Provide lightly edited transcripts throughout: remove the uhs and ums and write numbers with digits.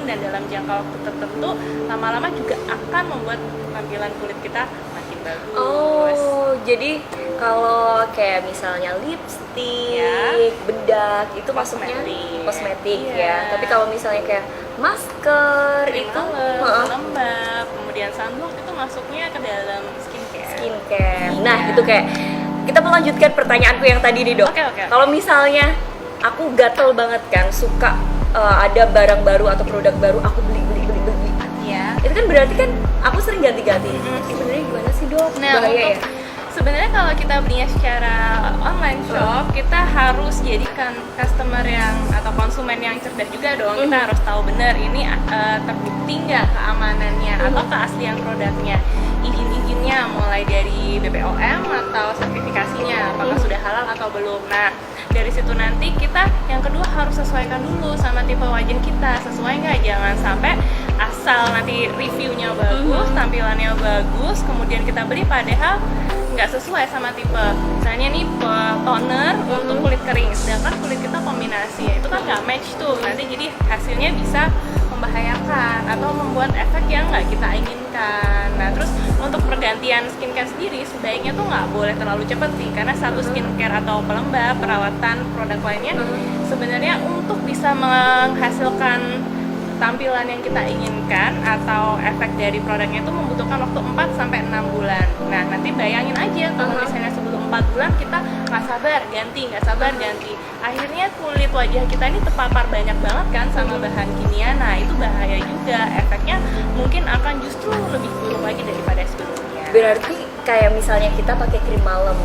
dan dalam jangka waktu tertentu lama-lama juga akan membuat tampilan kulit kita makin bagus. Oh, jadi kalau kayak misalnya lipstick, Ya. bedak itu masuknya Kosmetik. kosmetik Iya. ya. Tapi kalau misalnya kayak masker Krim itu malam, pelembab, kemudian sunblock itu masuknya ke dalam skincare. skincare. Nah, Iya. itu kayak kita melanjutkan pertanyaanku yang tadi nih, Dok. Oke. Kalau misalnya aku gatel banget kan, suka ada barang baru atau produk baru aku beli. Ya. Itu kan berarti kan aku sering ganti-ganti. Sebenarnya gimana sih, Dok? Nah, Bahaya ya? sebenarnya kalau kita belinya secara online shop, kita harus jadikan customer yang atau konsumen yang cerdas juga dong. Kita harus tahu benar ini terbukti nggak keamanannya atau keaslian produknya. Izin-izinnya mulai dari BPOM atau sertifikasinya, apakah sudah halal atau belum. Nah, dari situ nanti kita yang kedua harus sesuaikan dulu sama tipe wajah kita, sesuai nggak, jangan sampai asal nanti reviewnya bagus, tampilannya bagus, kemudian kita beli padahal nggak sesuai sama tipe. Misalnya nih toner untuk kulit kering, sedangkan kulit kita kombinasi, itu kan nggak match tuh, nanti jadi hasilnya bisa membahayakan atau membuat efek yang nggak kita inginkan. Nah, terus untuk pergantian skincare sendiri sebaiknya tuh nggak boleh terlalu cepat sih, karena satu skincare atau pelembab, perawatan, produk lainnya sebenarnya untuk bisa menghasilkan tampilan yang kita inginkan atau efek dari produknya itu membutuhkan waktu 4-6 bulan. Nah, nanti bayangin aja kalau misalnya sebelum 4 bulan kita nggak sabar ganti, akhirnya kulit wajah kita ini terpapar banyak banget kan sama bahan kimia. Nah, itu bahaya juga, efeknya mungkin akan justru lebih buruk lagi daripada sebelumnya. Berarti kayak misalnya kita pakai krim malam,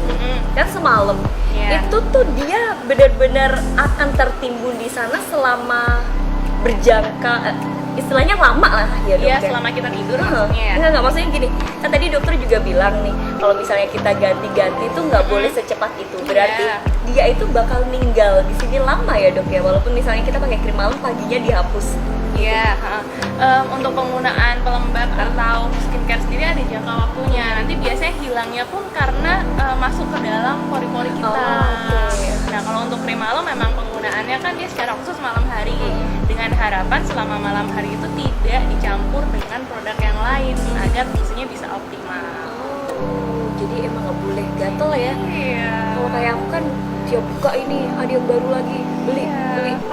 kan semalam, Iya. itu tuh dia benar-benar akan tertimbun di sana selama berjangka, istilahnya lama lah ya, Dok. Iya, ya? selama kita tidur maksudnya ya. Enggak, maksudnya gini, kan tadi dokter juga bilang nih, kalau misalnya kita ganti-ganti itu nggak boleh secepat itu. Berarti Iya. dia itu bakal ninggal di sini lama ya, Dok ya, walaupun misalnya kita pakai krim malam paginya dihapus. Iya, untuk penggunaan pelembab atau skincare sendiri ada jangka waktunya. Nanti biasanya hilangnya pun karena masuk ke dalam pori-pori kita. Oh, oke. Nah, kalau untuk krim malam memang penggunaannya kan dia secara khusus malam hari, dengan harapan selama malam hari itu tidak dicampur dengan produk yang lain agar fungsinya bisa optimal. Oh, jadi emang nggak boleh gatel ya. Iya. Kalau kayak aku kan tiap buka ini ada yang baru lagi, beli.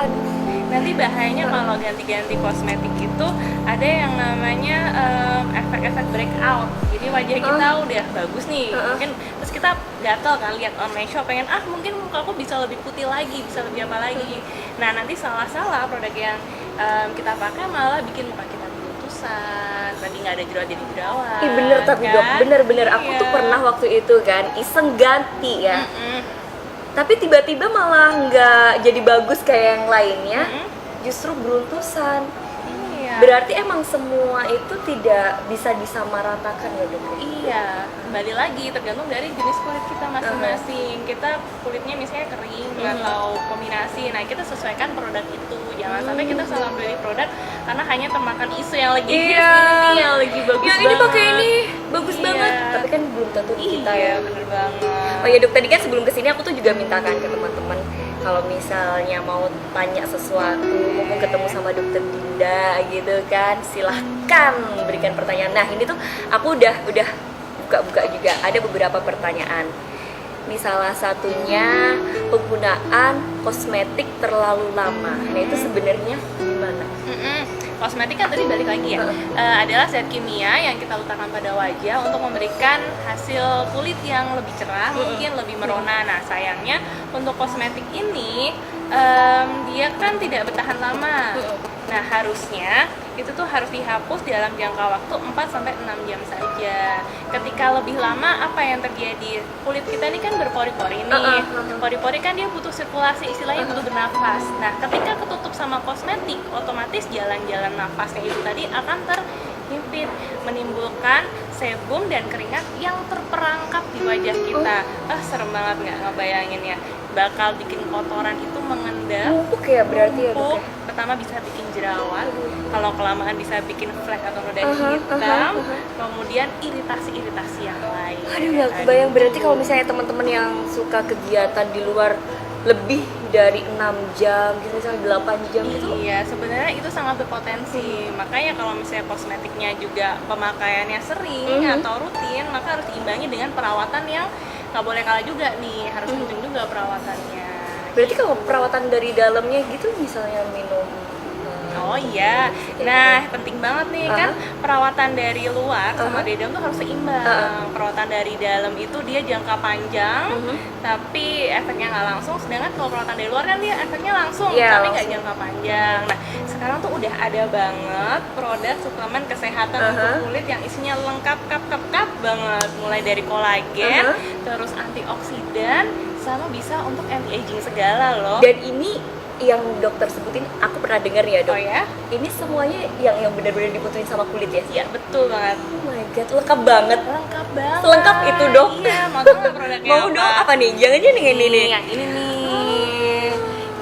Aduh. Nanti bahayanya kalau ganti-ganti kosmetik itu ada yang namanya efek-efek breakout. Jadi wajah kita udah bagus nih, mungkin terus kita gatel kan lihat online shop, pengen mungkin muka aku bisa lebih putih lagi, bisa lebih apa lagi. Nah, nanti salah-salah produk yang kita pakai malah bikin muka kita beruntusan, tadi nggak ada jerawat jadi jerawat. Ih bener tapi kan? Dok, bener aku tuh Iya. pernah waktu itu kan iseng ganti ya. Tapi tiba-tiba malah nggak jadi bagus kayak yang lainnya, justru beruntusan. Iya. Berarti emang semua itu tidak bisa disamaratakan ya, Dok? Iya, kembali lagi tergantung dari jenis kulit kita masing-masing. Kita kulitnya misalnya kering atau kombinasi, nah kita sesuaikan produk itu. Jangan sampai kita salah beli produk karena hanya termakan isu yang lagi hits ini nih, yang lagi bagus Yang banget. ini pakai ini bagus Iya. banget, tapi kan belum tentu di kita Iya, ya. bener banget. Oh ya, Dok, tadi kan sebelum kesini aku tuh juga mintakan ke teman-teman kalau misalnya mau tanya sesuatu, mau ketemu sama Dokter Dinda gitu kan, silahkan berikan pertanyaan. Nah, ini tuh aku udah buka-buka juga, ada beberapa pertanyaan. Ini salah satunya penggunaan kosmetik terlalu lama. Nah, itu sebenarnya gimana? Kosmetik kan tadi balik lagi ya, adalah zat kimia yang kita letakkan pada wajah untuk memberikan hasil kulit yang lebih cerah, mungkin lebih merona. Nah, sayangnya untuk kosmetik ini dia kan tidak bertahan lama. Nah, harusnya itu tuh harus dihapus dalam jangka waktu 4-6 jam saja. Ketika lebih lama, apa yang terjadi? Kulit kita ini kan berpori-pori nih. Pori-pori kan dia butuh sirkulasi, istilahnya butuh bernafas. Nah, ketika ketutup sama kosmetik, otomatis jalan-jalan nafasnya itu tadi akan terhimpit, menimbulkan sebum dan keringat yang terperangkap di wajah kita. Serem banget nggak ngebayangin ya? Bakal bikin kotoran itu mengendap. Numpuk ya berarti ya, Dok? Numpuk. Pertama bisa bikin jerawat, kalau kelamaan bisa bikin flek atau noda hitam, kemudian iritasi-iritasi yang lain. Aduh, nggak kebayang. Berarti kalau misalnya teman-teman yang suka kegiatan di luar lebih dari 6 jam gitu sampai 8 jam gitu. Iya, sebenarnya itu sangat berpotensi. Makanya kalau misalnya kosmetiknya juga pemakaiannya sering atau rutin, maka harus diimbangi dengan perawatan yang nggak boleh kalah juga nih, harus penting juga perawatannya. Berarti kalau perawatan dari dalamnya gitu, misalnya minum Oh iya, nah penting banget nih kan perawatan dari luar sama dari dalam tuh harus seimbang. Perawatan dari dalam itu dia jangka panjang, tapi efeknya nggak langsung. Sedangkan kalau perawatan dari luar kan dia efeknya langsung, tapi nggak jangka panjang. Nah sekarang tuh udah ada banget produk suplemen kesehatan untuk kulit yang isinya lengkap kap banget, mulai dari kolagen, terus antioksidan, sama bisa untuk anti aging segala loh. Dan ini yang dokter sebutin, aku pernah dengar ya dok. Oh ya? Ini semuanya yang benar-benar dibutuhin sama kulit ya? Iya betul banget. Oh my god, lengkap banget. Lengkap banget. Selengkap itu dok. Iya, mau tau nggak produknya Mau dong, apa nih? Jangan-jangan yang ini nih. Yang ini nih.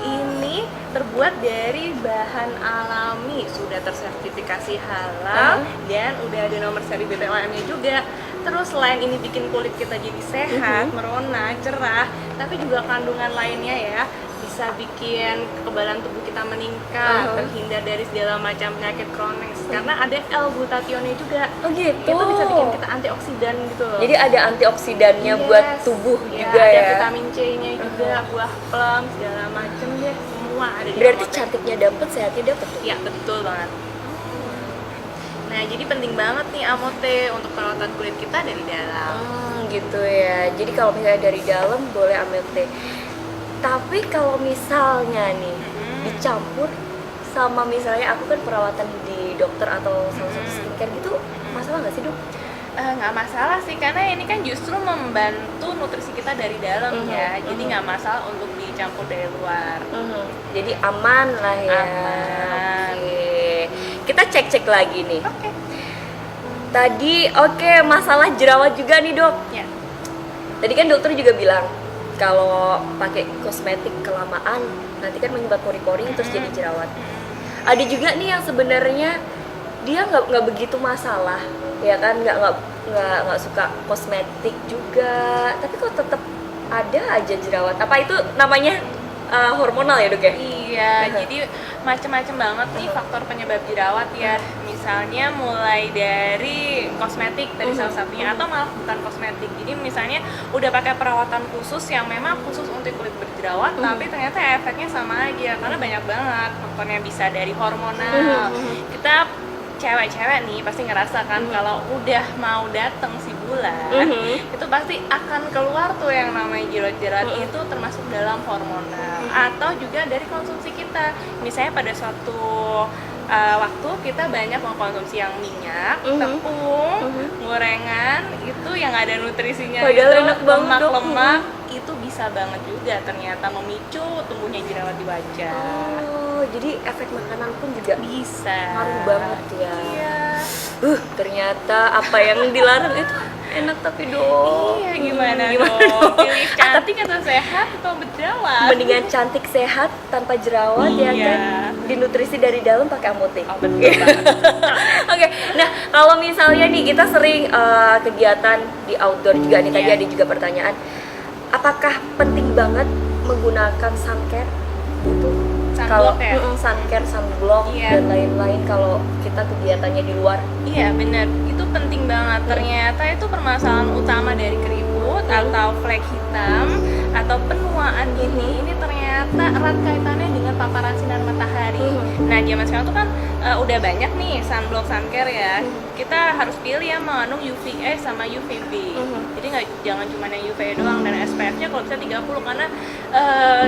Ini terbuat dari bahan alami, sudah tersertifikasi halal dan udah ada nomor seri BPOM-nya juga. Terus selain ini bikin kulit kita jadi sehat, merona, cerah, tapi juga kandungan lainnya ya, bisa bikin kekebalan tubuh kita meningkat, terhindar dari segala macam penyakit kronis. Karena ada L-glutathione juga. Oh gitu. Itu bisa bikin kita antioksidan gitu loh. Jadi ada antioksidannya buat tubuh juga ada ya. vitamin C-nya juga, buah plum segala macam deh, semua ada di Berarti Amote. cantiknya dapet, sehatnya dapet. Iya betul banget. Nah jadi penting banget nih Amote untuk perawatan kulit kita dari dalam. Gitu ya. Jadi kalau misalnya dari dalam boleh Amote. Tapi kalau misalnya nih dicampur sama misalnya aku kan perawatan di dokter atau salah satu skincare gitu, masalah nggak sih dok? Nggak masalah sih, karena ini kan justru membantu nutrisi kita dari dalam ya. Jadi nggak masalah untuk dicampur dari luar. Jadi aman lah ya. Aman. Oke. Kita cek-cek lagi nih. Oke. Tadi masalah jerawat juga nih dok. Ya. Tadi kan dokter juga bilang kalau pakai kosmetik kelamaan nanti kan menyebabkan pori-pori terus jadi jerawat. Ada juga nih yang sebenarnya dia nggak begitu masalah, ya kan nggak suka kosmetik juga, tapi kok tetap ada aja jerawat. Apa itu namanya hormonal ya dok ya? Iya, jadi macam-macam banget nih faktor penyebab jerawat ya. Misalnya mulai dari kosmetik tadi salah satunya, atau malah bukan kosmetik. Jadi misalnya udah pakai perawatan khusus yang memang khusus untuk kulit berjerawat, tapi ternyata efeknya sama aja karena banyak banget faktornya. Bisa dari hormonal. Kita cewek-cewek nih pasti ngerasa kan kalau udah mau dateng si bulan, itu pasti akan keluar tuh yang namanya jerawat-jerawat. Itu termasuk dalam hormonal atau juga dari konsumsi kita. Misalnya pada suatu waktu kita banyak mengkonsumsi yang minyak, tepung, gorengan, itu yang ada nutrisinya, padahal itu enak banget, Dok. lemak-lemak, itu bisa banget juga ternyata memicu tumbuhnya jerawat di wajah. Oh, jadi efek makanan pun juga Bisa. ngaruh banget ya. Iya. Ternyata apa yang dilarang itu enak tapi dong. Iya, gimana dong? Pilih cantik atau sehat atau berjerawat? Mendingan cantik sehat tanpa jerawat ya Iya. kan. Dinutrisi dari dalam pakai Amote. Oh, betul banget. Oke, nah kalau misalnya nih kita sering kegiatan di outdoor juga nih, tadi Iya. ada juga pertanyaan, apakah penting banget menggunakan suncare gitu? Sunblock Kalau ya? suncare, sunblock Iya. dan lain-lain kalau kita kegiatannya di luar. Iya benar, itu penting banget. Ternyata itu permasalahan utama dari keriput atau flek hitam atau penuaan ini ternyata erat kaitannya dengan paparan sinar matahari. Nah zaman sekarang tuh kan udah banyak nih sunblock, suncare ya. Kita harus pilih yang mengandung UVA sama UVB. Jadi jangan cuma yang UVA doang, dan SPF-nya kalau bisa 30 karena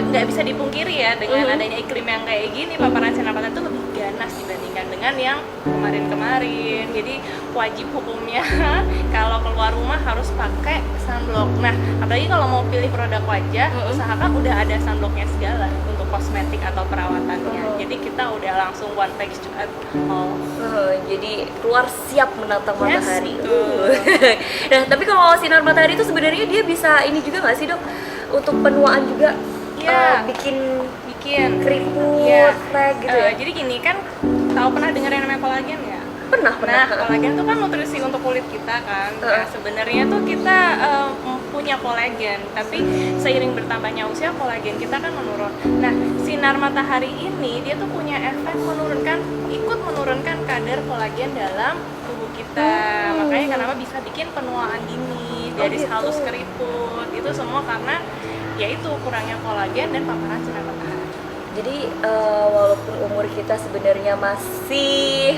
nggak bisa dipungkiri ya dengan adanya iklim yang kayak gini, paparan sinar matahari itu lebih ganas dibandingkan dengan yang kemarin-kemarin. Jadi wajib hukumnya kalau keluar rumah harus pakai sunblock. Nah, apalagi kalau mau pilih produk wajah, usahakan udah ada sunblocknya segala untuk kosmetik atau perawatannya. Jadi kita udah langsung one package to all. Jadi keluar siap menatang Yes, matahari. betul. Nah, tapi kalau sinar matahari itu sebenarnya dia bisa ini juga nggak sih dok? Untuk penuaan juga, Iya. bikin Bikin keriput, Iya. flek gitu ya? Jadi gini kan, tahu pernah dengar yang namanya kolagen ya? Pernah. Nah, kolagen itu kan nutrisi untuk kulit kita kan. Nah, sebenarnya tuh kita punya kolagen, tapi seiring bertambahnya usia kolagen kita kan menurun. Nah, sinar matahari ini dia tuh punya efek ikut menurunkan kadar kolagen dalam tubuh kita. Makanya kenapa bisa bikin penuaan dini, garis gitu. halus keriput. Itu semua karena yaitu kurangnya kolagen dan paparan sinar matahari. Jadi walaupun umur kita sebenarnya masih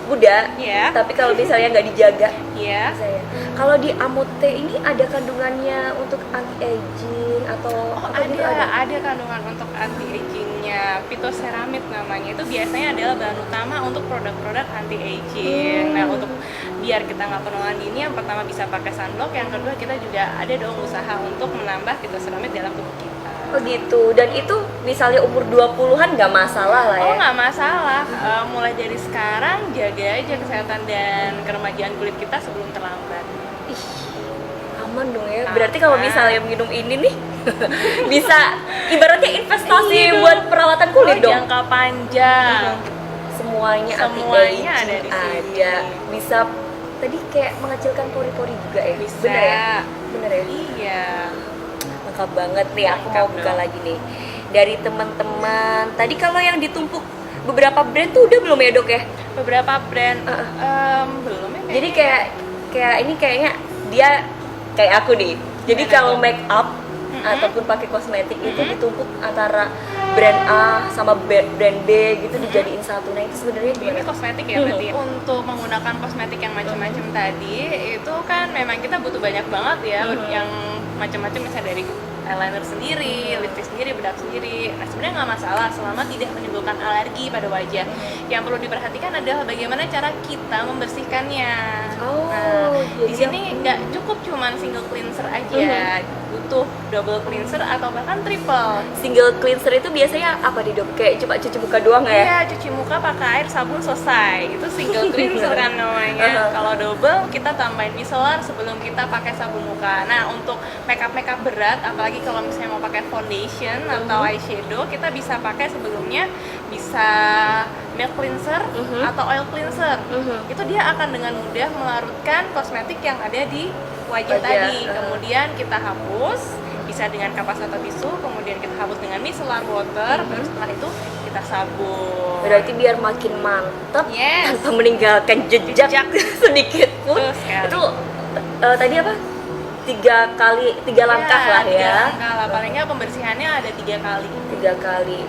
muda, Iya. tapi kalau misalnya nggak dijaga, Iya. misalnya, kalau di Amote ini ada kandungannya untuk anti aging atau Oh, apa gitu ada kandungan untuk anti agingnya, phytoceramide namanya. Itu biasanya adalah bahan utama untuk produk-produk anti aging. Nah, untuk biar kita nggak penuaan dini, yang pertama bisa pakai sunblock, yang kedua kita juga ada dong usaha untuk menambah phytoceramide dalam tubuh kita. Oh gitu, dan itu misalnya umur 20-an nggak masalah lah ya? Oh, nggak masalah. Mulai dari sekarang jaga aja kesehatan dan keremajaan kulit kita sebelum terlambat. Ih, aman dong ya. Aman. Berarti kalau misalnya minum ini nih bisa ibaratnya investasi Iya. buat perawatan kulit dong. Jangka panjang. Semuanya Semuanya anti-aging ada di sini. ada. Bisa tadi kayak mengecilkan pori-pori juga ya. Bisa. Bener ya? Bener ya? Iya. Lengkap banget nih, aku Lengkap mau buka dong. lagi nih. Dari teman-teman. Tadi kalau yang ditumpuk beberapa brand tuh udah belum ya, Dok ya? Beberapa brand belum ya. Jadi kayak ini kayaknya dia kayak aku nih. Jadi Gimana kalau tuh? make up ataupun pakai kosmetik itu ditumpuk antara brand A sama brand B gitu dijadiin satu. Nah, itu sebenarnya Ini gimana? kosmetik ya berarti ya? Untuk menggunakan kosmetik yang macam-macam tadi itu kan memang kita butuh banyak banget ya yang macam-macam, misalnya dari eyeliner sendiri, lipstick sendiri, bedak sendiri. Nah, sebenarnya nggak masalah selama tidak menimbulkan alergi pada wajah. Yang perlu diperhatikan adalah bagaimana cara kita membersihkannya. Oh, Nah, jadi di sini nggak cukup cuman single cleanser aja, butuh double cleanser atau bahkan triple. Single cleanser itu biasanya apa nih, Dok? Kayak cuma cuci muka doang ya? Iya, cuci muka pakai air sabun selesai. Itu single cleanser kan namanya. Kalau double kita tambahin micellar sebelum kita pakai sabun muka. Nah, untuk makeup berat, apalagi kalau misalnya mau pakai foundation atau eyeshadow, kita bisa pakai sebelumnya bisa milk cleanser atau oil cleanser. Itu dia akan dengan mudah melarutkan kosmetik yang ada di wajah tadi. Kemudian kita hapus, bisa dengan kapas atau tisu, kemudian kita hapus dengan micellar water, baru setelah itu kita sabun. Berarti biar makin mantap Yes. tanpa meninggalkan jejak sedikit pun. Betul sekali. Itu tadi apa? tiga langkah lah Tiga ya. langkah lah, paling nggak pembersihannya ada 3 kali. 3 kali.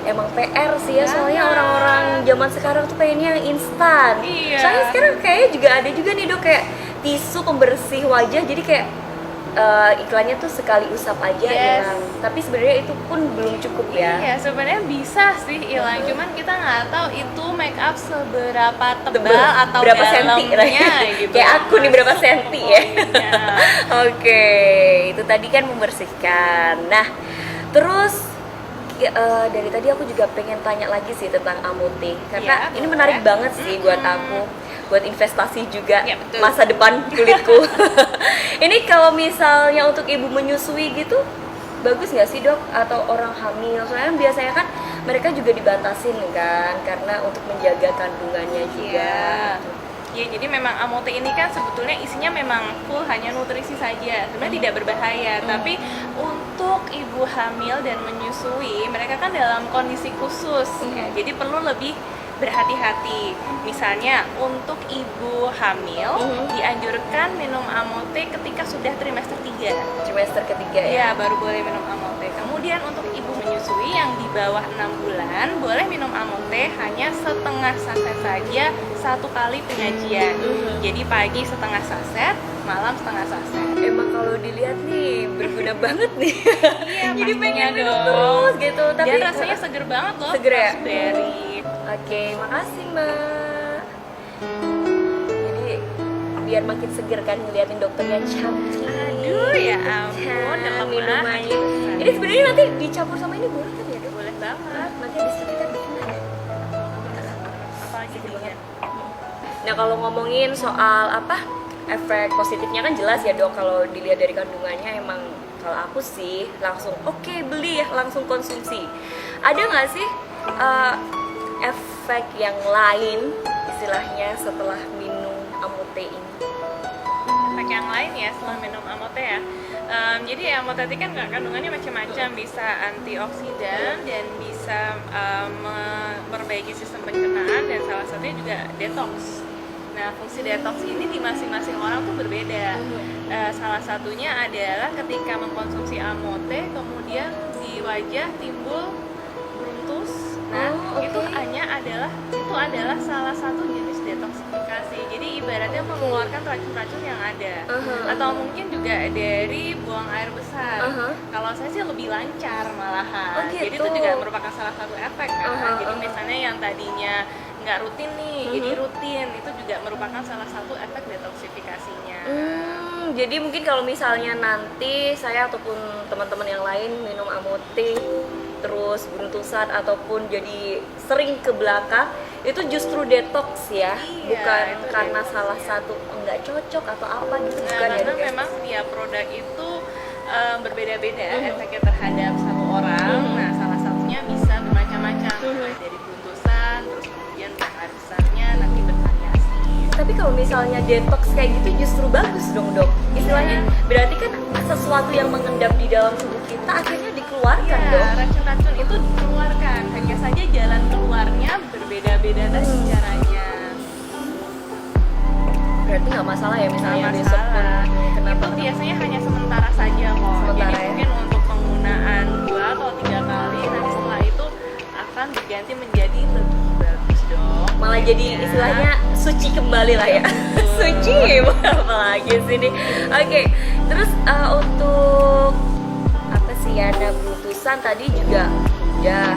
Emang PR sih ya, soalnya Banget. orang zaman sekarang tuh pengennya yang instan. Iya. Soalnya sekarang kayaknya juga ada juga nih, Dok, kayak tisu pembersih wajah, jadi kayak iklannya tuh sekali usap aja Yes. hilang. Tapi sebenarnya itu pun belum cukup ya. Iya, sebenarnya bisa sih hilang, cuman kita nggak tahu itu make up seberapa tebal Tebal, atau berapa senti dalamnya gitu. kayak aku nih berapa senti ya. Iya. Oke, itu tadi kan membersihkan. Nah, terus dari tadi aku juga pengen tanya lagi sih tentang Amote, karena Iya, ini boleh. menarik banget sih buat aku, buat investasi juga Iya, betul. masa depan kulitku. Ini kalau misalnya untuk ibu menyusui gitu, bagus nggak sih, Dok? Atau orang hamil? Soalnya biasanya kan mereka juga dibatasin kan, karena untuk menjaga kandungannya juga. Ya, jadi memang Amote ini kan sebetulnya isinya memang full hanya nutrisi saja. Sebenarnya tidak berbahaya, tapi untuk ibu hamil dan menyusui, mereka kan dalam kondisi khusus ya. Jadi perlu lebih berhati-hati. Misalnya untuk ibu hamil dianjurkan minum Amote ketika sudah trimester 3. Trimester ketiga ya. Ya, baru boleh minum Amote. Kemudian untuk ibu menyusui yang di bawah 6 bulan boleh minum Amote hanya setengah saset saja 1 kali penyajian. Jadi pagi setengah saset, malam setengah saset. Emang kalau dilihat nih berguna banget nih. Iya, Jadi pastinya pengen minum dong. terus gitu. Tapi Dan rasanya seger banget loh. Seger ya? Raspberry. Oke, makasih Mbak. Jadi biar makin seger kan ngeliatin dokter yang cantik. Aduh, ya ampun, Kan, dalam minumannya. banget. Ini sebenarnya nanti dicampur sama ini boleh kan ya, Dok? Boleh banget. Nanti habis itu kita bikin aja. Apalagi dingin. Nah, kalau ngomongin soal apa efek positifnya kan jelas ya, Dok. Kalau dilihat dari kandungannya emang kalau aku sih langsung oke, beli ya, langsung konsumsi. Ada nggak sih efek yang lain istilahnya setelah minum Amote ini? Efek yang lain ya setelah minum Amote ya. Jadi Amote kan kandungannya macam-macam, bisa antioksidan dan bisa memperbaiki sistem pencernaan dan salah satunya juga detox. Nah, fungsi detox ini di masing-masing orang tuh berbeda. Salah satunya adalah ketika mengkonsumsi Amote, kemudian di wajah timbul beruntus. Nah, itu adalah salah satu jenis detoksifikasi. Jadi ibaratnya mengeluarkan racun-racun yang ada. Atau mungkin juga dari buang air besar. Kalau saya sih lebih lancar malahan. Jadi itu juga merupakan salah satu efek kan. Jadi misalnya yang tadinya nggak rutin nih, jadi rutin, itu juga merupakan salah satu efek detoksifikasinya. Jadi mungkin kalau misalnya nanti saya ataupun teman-teman yang lain minum Amote terus beruntusan ataupun jadi sering ke belakang, itu justru detox ya, bukan karena salah satu nggak cocok atau apa gitu. Nah, bukan karena ya, memang tiap produk itu berbeda-beda efeknya terhadap satu orang. Nah, salah satunya bisa bermacam-macam, mulai dari beruntusan, terus kemudian buang air besarnya nanti bervariasi. Tapi kalau misalnya detox kayak gitu justru bagus dong dok. Istilahnya berarti kan sesuatu yang mengendap di dalam tubuh kita akhirnya dikeluarkan dong. Racun-racun itu dikeluarkan, hanya saja jalan keluarnya berbeda-beda tadi caranya. Berarti nggak masalah ya misalnya Nggak besok pun masalah. kenapa? Itu biasanya hanya sementara saja kok. Sementara Jadi ya? mungkin untuk penggunaan 2 atau 3 kali, nanti setelah itu akan diganti menjadi lebih bagus dong. Malah jadi istilahnya suci kembali lah ya. Suci apa lagi sih ini? Oke, terus untuk apa sih ya, beruntusan tadi juga udah.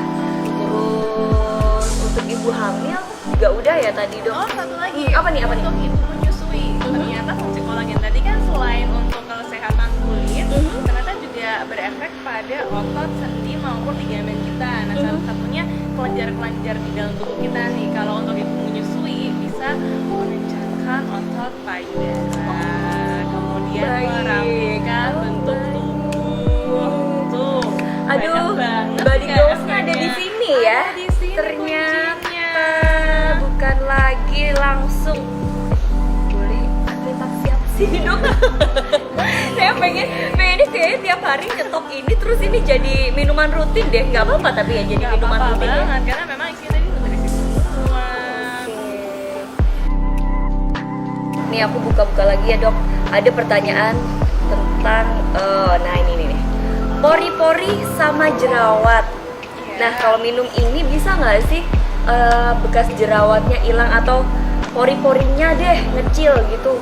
Terus untuk ibu hamil juga udah ya tadi dok. Oh, satu lagi. Apa nih? Untuk ibu menyusui. Ternyata fungsi kolagen tadi kan selain untuk kesehatan kulit, ternyata juga berefek pada otot, sendi maupun ligamen kita. Nah, salah satunya kelenjar-kelenjar di dalam tubuh kita nih. Kalau untuk ibu menyusui bisa mengencangkan otot payudara, kemudian merapikan bentuk tubuh. Tuh, Aduh, banyak banget body kan goals-nya ada di efeknya. sini ya. Ada di sini Ternyata kuncinya. bukan lagi langsung boleh aplikasi apa sih dok? Saya pengen kayaknya tiap hari nyetok ini terus ini jadi minuman rutin deh. Nggak apa-apa tapi ya jadi Nggak minuman apa-apa rutin ya. banget, karena memang isinya tadi nutrisi semua. Nih aku buka-buka lagi ya dok. Ada pertanyaan tentang nah ini nih. Pori-pori sama jerawat. Iya. Nah kalau minum ini bisa nggak sih bekas jerawatnya hilang atau pori-porinya deh ngecil gitu?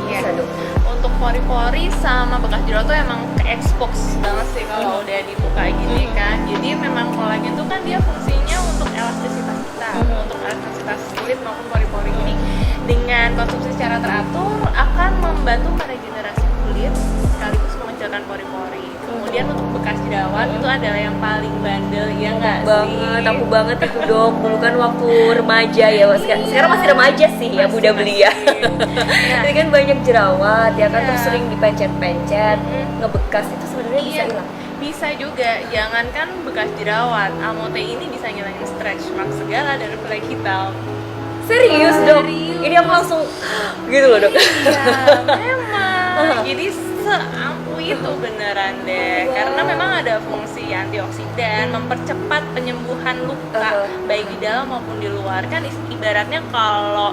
Bisa Iya. dok. Untuk pori-pori sama bekas jerawat tuh emang ke-expose banget sih kalau udah dibuka gini kan. Jadi memang kolagen tuh kan dia fungsinya untuk elastisitas kita, untuk elastisitas kulit maupun pori-pori ini. Dengan konsumsi secara teratur akan membantu regenerasi kulit sekaligus mengecilkan pori-pori. Kemudian untuk bekas jerawat itu adalah yang paling bandel, ya nggak sih? Aku banget itu dok. Dulu kan waktu remaja ya, sekarang masih remaja sih ya, muda belia. Nah, Jadi kan banyak jerawat ya kan, terus sering dipencet-pencet, ngebekas itu sebenarnya bisa iya, hilang. bisa juga. Jangankan bekas jerawat, Amote ini bisa ngilangin stretch mark segala dari flek hitam. Serius dok? Serius. Ini aku langsung gitu loh dok. Iya, memang. Jadi seampuh itu beneran deh. Karena memang ada fungsi antioksidan, mempercepat penyembuhan luka baik di dalam maupun di luar. Kan ibaratnya kalau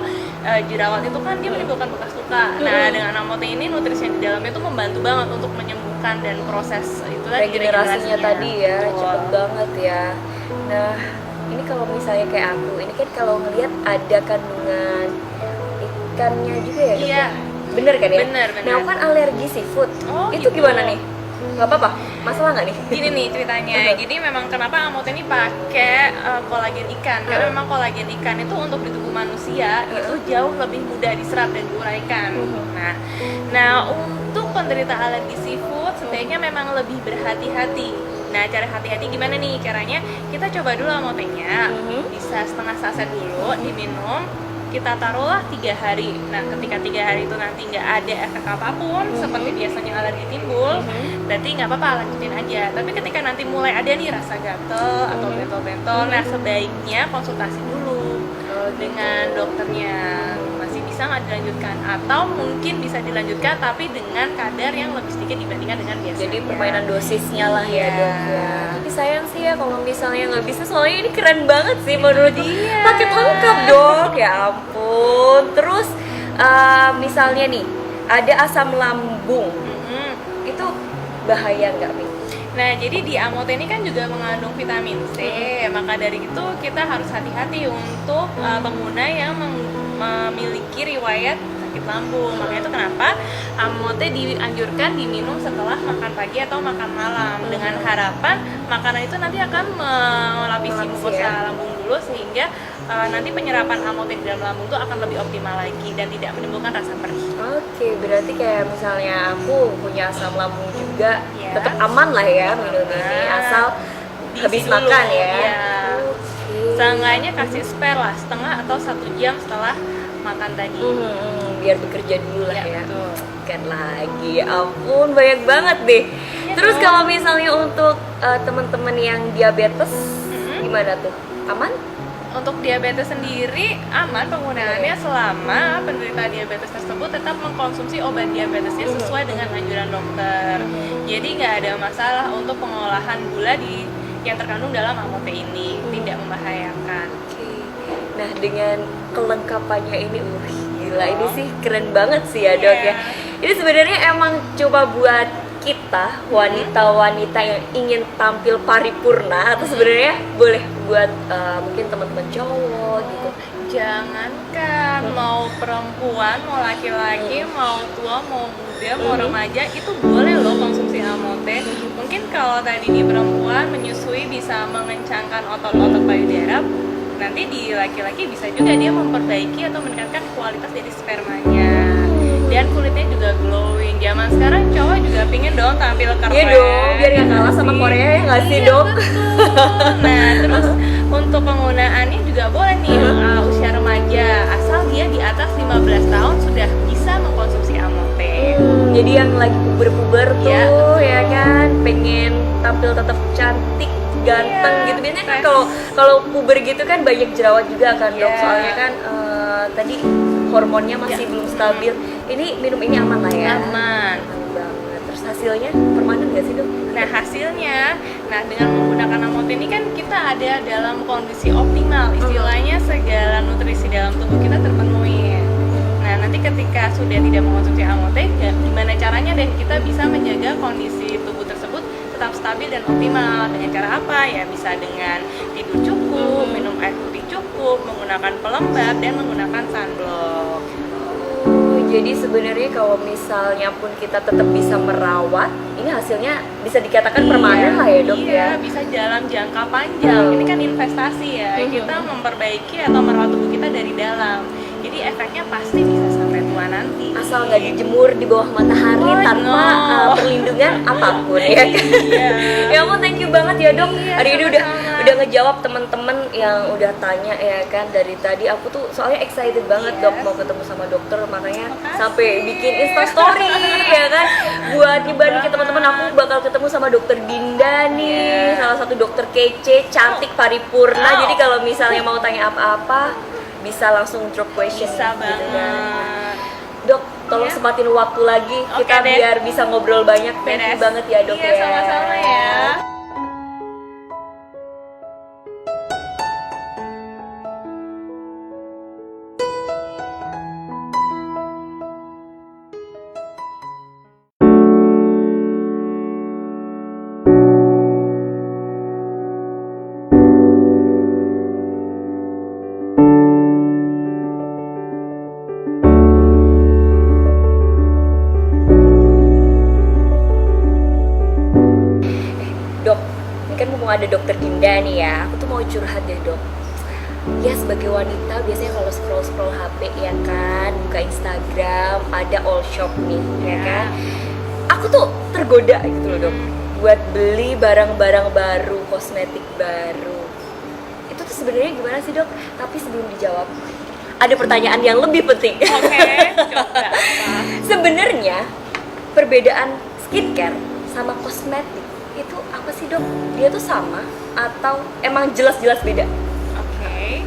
jerawat itu kan dia menimbulkan bekas luka. Nah, dengan Amote ini nutrisi yang di dalamnya itu membantu banget untuk menyembuhkan dan proses itu tadi Regenerasinya tadi ya, Betul. cepet banget ya. Nah ini kalau misalnya kayak aku, ini kan kalau ngelihat ada kandungan ikannya juga ya dok? Iya. Bener kan ya? Bener. Nah aku kan alergi seafood. Oh, Itu gitu. gimana nih? Gak apa-apa? Masalah nggak nih? Gini nih ceritanya. Jadi memang kenapa Amote ini pakai kolagen ikan? Karena memang kolagen ikan itu untuk di tubuh manusia itu jauh lebih mudah diserap dan diuraikan. Nah, untuk penderita alergi seafood sebaiknya memang lebih berhati-hati. Nah, cara hati-hati gimana nih caranya? Kita coba dulu Amote-nya, bisa setengah saset dulu diminum. Kita taruhlah 3 hari. Nah, ketika 3 hari itu nanti nggak ada efek apapun seperti biasanya alergi timbul, berarti nggak apa-apa, lanjutin aja. Tapi ketika nanti mulai ada nih rasa gatel atau bentol-bentol, nah sebaiknya konsultasi dulu. dengan dokternya masih bisa nggak dilanjutkan, atau mungkin bisa dilanjutkan tapi dengan kadar yang lebih sedikit dibandingkan dengan biasanya. Jadi permainan dosisnya lah ya Iya. dok ya. Tapi sayang sih ya kalau misalnya nggak bisa, soalnya ini keren banget sih menurut dia. paket lengkap dok, ya ampun. Terus misalnya nih ada asam lambung, Mm-mm. itu bahaya nggak nih? Nah, jadi di Amote ini kan juga mengandung vitamin C, maka dari itu kita harus hati-hati untuk pengguna yang memiliki riwayat sakit lambung. Makanya itu kenapa Amote dianjurkan diminum setelah makan pagi atau makan malam, dengan harapan makanan itu nanti akan melapisi mukosa lambung dulu, sehingga nanti penyerapan Amote di dalam lambung itu akan lebih optimal lagi dan tidak menimbulkan rasa perih. Oke, berarti kayak misalnya aku punya asam lambung juga, Ya. tetap aman lah ya minum ini, asal Diisi habis dulu, makan ya. iya. Oke. Seenggaknya kasih spare lah, setengah atau 1 jam setelah makan tadi. Biar bekerja dulu lah Ya, ya. betul. Kan lagi, ya ampun banyak banget deh. Iya Terus dong. kalau misalnya untuk teman-teman yang diabetes, gimana tuh? Aman? Untuk diabetes sendiri aman penggunaannya selama penderita diabetes tersebut tetap mengkonsumsi obat diabetesnya sesuai dengan anjuran dokter. Jadi nggak ada masalah untuk pengolahan gula yang terkandung dalam Amote ini, tidak membahayakan. Oke. Nah, dengan kelengkapannya ini, gila, ini sih keren banget sih ya dok ya. Iya. Ini sebenarnya emang coba buat kita wanita-wanita yang ingin tampil paripurna, atau sebenarnya boleh buat mungkin teman-teman cowok gitu. Jangankan mau perempuan, mau laki-laki, mau tua, mau muda, mau remaja, itu boleh loh konsumsi Amote. Mungkin kalau tadi di perempuan menyusui bisa mengencangkan otot-otot payudara, nanti di laki-laki bisa juga dia memperbaiki atau meningkatkan kualitas dari spermanya. Dan kulitnya juga glowing. Zaman sekarang cowok juga pingin dong tampil keren. Iya dong, biar gak kalah sama Korea ya nggak sih Iya, dok? betul. Nah, terus untuk penggunaannya juga boleh nih usia remaja, asal dia di atas 15 tahun sudah bisa mengkonsumsi Amote. Jadi yang lagi puber-puber tuh Iya, ya kan, pengen tampil tetap cantik, ganteng Iya, gitu. Biasanya kan fresh. kalau puber gitu kan banyak jerawat juga kan dok. Iya. Soalnya kan tadi hormonnya masih belum stabil. Ini minum ini aman lah ya. Aman. Aman banget. Terus hasilnya permanen nggak sih dok? Nah, hasilnya, dengan menggunakan Amote ini kan kita ada dalam kondisi optimal, istilahnya segala nutrisi dalam tubuh kita terpenuhi. Nah, nanti ketika sudah tidak mengkonsumsi Amote, gimana caranya deh kita bisa menjaga kondisi tubuh tersebut tetap stabil dan optimal. Dengan cara apa? Ya bisa dengan tidur cukup, minum air putih cukup, menggunakan pelembab, dan menggunakan sunblock. Jadi sebenarnya kalau misalnya pun kita tetap bisa merawat, ini hasilnya bisa dikatakan permanen lah ya dok Iya, ya. bisa dalam jangka panjang. Ini kan investasi ya. Kita memperbaiki atau merawat tubuh kita dari dalam. Jadi efeknya pasti bisa sampai tua nanti. Asal nggak dijemur di bawah matahari Oh, tanpa no. perlindungan apapun ya kan. Iya. Ya ampun, thank you banget ya dok. Iya, Hari ini sama-sama. udah ngejawab teman-teman yang udah tanya ya kan dari tadi. Aku tuh soalnya excited banget Yes. dok mau ketemu sama dokter, makanya Makasih. sampai bikin Instastory ya kan, buat nyebarin ke teman-teman aku bakal ketemu sama dokter Dinda nih, Iya. salah satu dokter kece, cantik, paripurna. Oh. Jadi kalau misalnya mau tanya apa-apa bisa langsung drop question Bisa gitu kan. banget. Dok, tolong Iya. sempatin waktu lagi Oke kita deh. biar bisa ngobrol banyak. Thank you Beres. banget ya dok Iya, ya. sama-sama ya. Dok, ini kan mumpung ada dokter Dinda nih ya, aku tuh mau curhat deh dok. Ya sebagai wanita biasanya kalau scroll HP ya kan, buka Instagram, ada all shop nih ya kan. Aku tuh tergoda gitu loh dok, buat beli barang-barang baru, kosmetik baru. Itu tuh sebenarnya gimana sih dok? Tapi sebelum dijawab, ada pertanyaan yang lebih penting. Oke, coba apa? Sebenarnya perbedaan skincare sama kosmetik itu apa sih dok? Dia tuh sama atau emang jelas-jelas beda? Oke.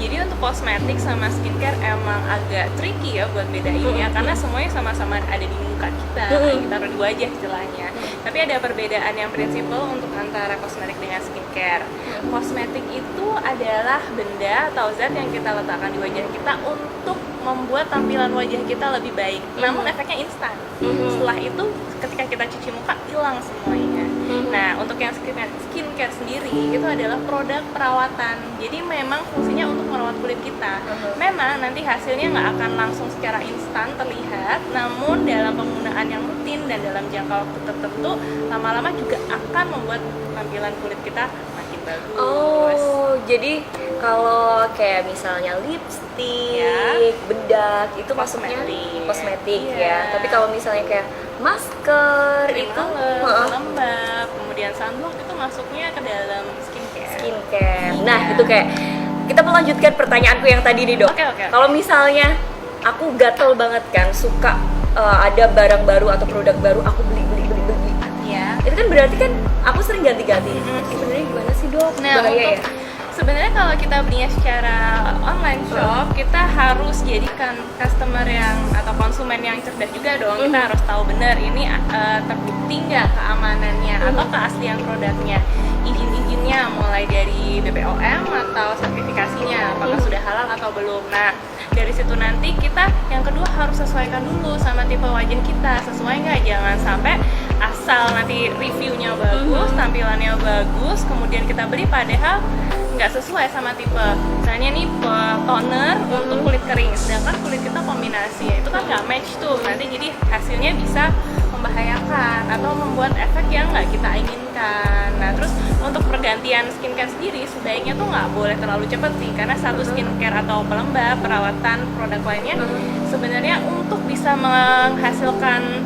Jadi untuk kosmetik sama skincare emang agak tricky ya buat bedainnya, karena semuanya sama-sama ada di muka kita, kita taruh di wajah istilahnya. Tapi ada perbedaan yang prinsipal untuk antara kosmetik dengan skincare. Kosmetik itu adalah benda atau zat yang kita letakkan di wajah kita untuk membuat tampilan wajah kita lebih baik. Namun efeknya instan. Setelah itu ketika kita cuci muka hilang semuanya. Nah, untuk yang skincare sendiri itu adalah produk perawatan. Jadi memang fungsinya untuk merawat kulit kita. Memang nanti hasilnya nggak akan langsung secara instan terlihat, namun dalam penggunaan yang rutin dan dalam jangka waktu tertentu, lama-lama juga akan membuat tampilan kulit kita makin bagus. Oh, jadi kalau kayak misalnya lipstick, bedak itu masuknya kosmetik Iya. ya. Tapi kalau misalnya kayak masker Krim itu lembab, kemudian sunblock itu masuknya ke dalam skincare. skincare. Nah, itu kayak kita melanjutkan pertanyaanku yang tadi nih, Dok. Oke. Kalau misalnya aku gatel banget kan, suka ada barang baru atau produk baru, aku beli. Ya. Itu kan berarti kan aku sering ganti-ganti. Sebenarnya gimana sih, Dok? Nah, Bahaya ya? sebenarnya kalau kita belinya secara online shop, kita harus jadikan customer yang atau konsumen yang cerdas juga dong. Kita harus tahu benar ini terbukti nggak keamanannya atau keaslian produknya. Izin-izinnya mulai dari BPOM atau sertifikasinya, apakah sudah halal atau belum. Nah, dari situ nanti kita yang kedua harus sesuaikan dulu sama tipe wajah kita, sesuai nggak, jangan sampai asal nanti reviewnya bagus, tampilannya bagus, kemudian kita beli padahal nggak sesuai sama tipe. Misalnya nih toner untuk kulit kering, sedangkan kulit kita kombinasi, itu kan nggak match tuh, nanti jadi hasilnya bisa membahayakan atau membuat efek yang nggak kita inginkan. Nah, terus untuk pergantian skincare sendiri sebaiknya tuh nggak boleh terlalu cepet sih, karena satu skincare atau pelembab, perawatan, produk lainnya sebenarnya untuk bisa menghasilkan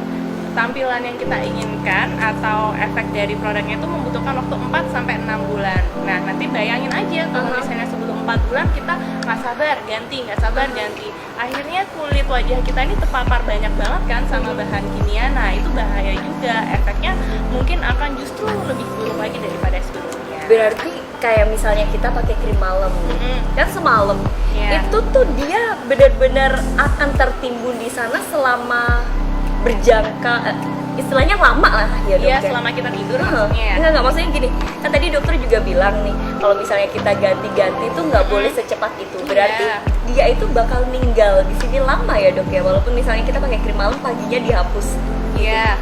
tampilan yang kita inginkan atau efek dari produknya itu membutuhkan waktu 4-6 bulan. Nah, nanti bayangin aja kalau misalnya sebelum 4 bulan kita nggak sabar ganti, akhirnya kulit wajah kita ini terpapar banyak banget kan sama bahan kimia. Nah, itu bahaya juga, efeknya mungkin akan justru lebih buruk lagi daripada sebelumnya. Berarti kayak misalnya kita pakai krim malam, kan semalam, itu tuh dia benar-benar akan tertimbun di sana selama berjangka, istilahnya lama lah ya, Dok. Iya, selama kita tidur maksudnya ya. Enggak, maksudnya gini, kan tadi dokter juga bilang nih, kalau misalnya kita ganti-ganti itu nggak boleh secepat itu. Berarti dia itu bakal ninggal di sini lama ya, Dok ya, walaupun misalnya kita pakai krim malam paginya dihapus. Iya,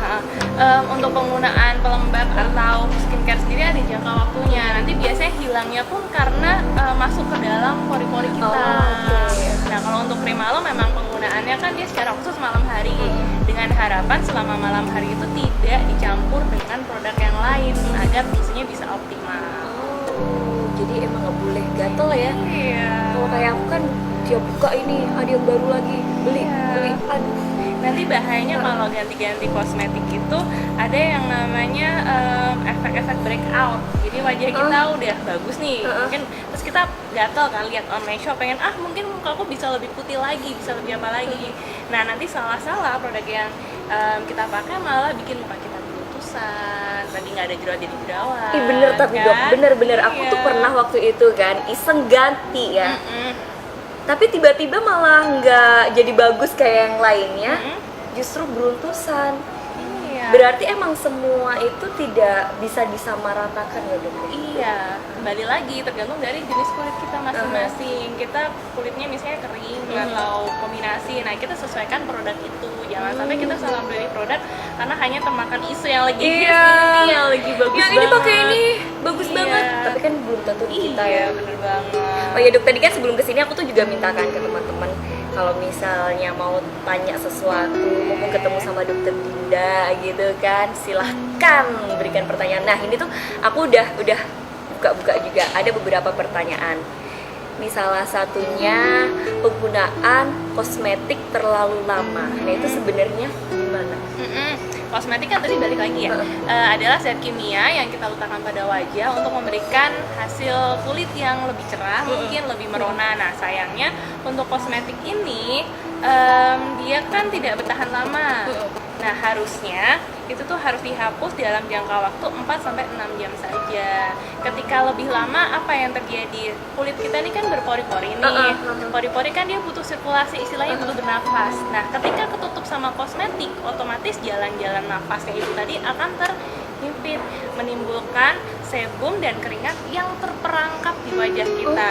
untuk penggunaan pelembab atau skincare sendiri ada jangka waktunya. Nanti biasanya hilangnya pun karena masuk ke dalam pori-pori kita. Nah, kalau untuk krim malam memang penggunaannya kan dia secara khusus malam hari, dengan harapan selama malam hari itu tidak dicampur dengan produk yang lain agar fungsinya bisa optimal. Jadi emang nggak boleh gatel ya. Iya. Kalau kayak aku kan tiap buka ini ada yang baru lagi, beli. Nanti bahayanya kalau ganti-ganti kosmetik itu ada yang namanya efek-efek breakout. Jadi wajah kita udah bagus nih, mungkin terus kita gatel kan lihat online shop, pengen mungkin muka aku bisa lebih putih lagi, bisa lebih apa lagi. Nah, nanti salah-salah produk yang kita pakai malah bikin muka kita beruntusan, tadi nggak ada jerawat jadi jerawat. Bener tapi kan? Dok, bener. Aku tuh pernah waktu itu kan iseng ganti ya. Tapi tiba-tiba malah nggak jadi bagus kayak yang lainnya, justru beruntusan. Iya. Berarti emang semua itu tidak bisa disamaratakan ya, Dok? Iya, kembali lagi tergantung dari jenis kulit kita masing-masing. Kita kulitnya misalnya kering atau kombinasi, nah kita sesuaikan produk itu. Jangan sampai kita salah beli produk karena hanya termakan isu yang lagi hits ini, yang lagi bagus yang banget. ini pakai ini bagus banget, tapi kan belum tentu di kita ya. Bener banget. Oh ya, Dok, tadi kan sebelum kesini aku tuh juga mintakan ke teman-teman kalau misalnya mau tanya sesuatu, mau ketemu sama Dokter Dinda gitu kan, silahkan berikan pertanyaan. Nah, ini tuh aku udah buka-buka juga, ada beberapa pertanyaan. Ini salah satunya penggunaan kosmetik terlalu lama. Nah, itu sebenarnya gimana? Kosmetik kan tadi balik lagi ya, adalah zat kimia yang kita letakkan pada wajah untuk memberikan hasil kulit yang lebih cerah, mungkin lebih merona. Nah, sayangnya untuk kosmetik ini dia kan tidak bertahan lama. Nah, harusnya itu tuh harus dihapus dalam jangka waktu 4-6 jam saja. Ketika lebih lama, apa yang terjadi? Kulit kita ini kan berpori-pori nih. Pori-pori kan dia butuh sirkulasi, istilahnya butuh bernafas. Nah, ketika ketutup sama kosmetik, otomatis jalan-jalan nafasnya itu tadi akan terhimpit, menimbulkan sebum dan keringat yang terperangkap di wajah kita.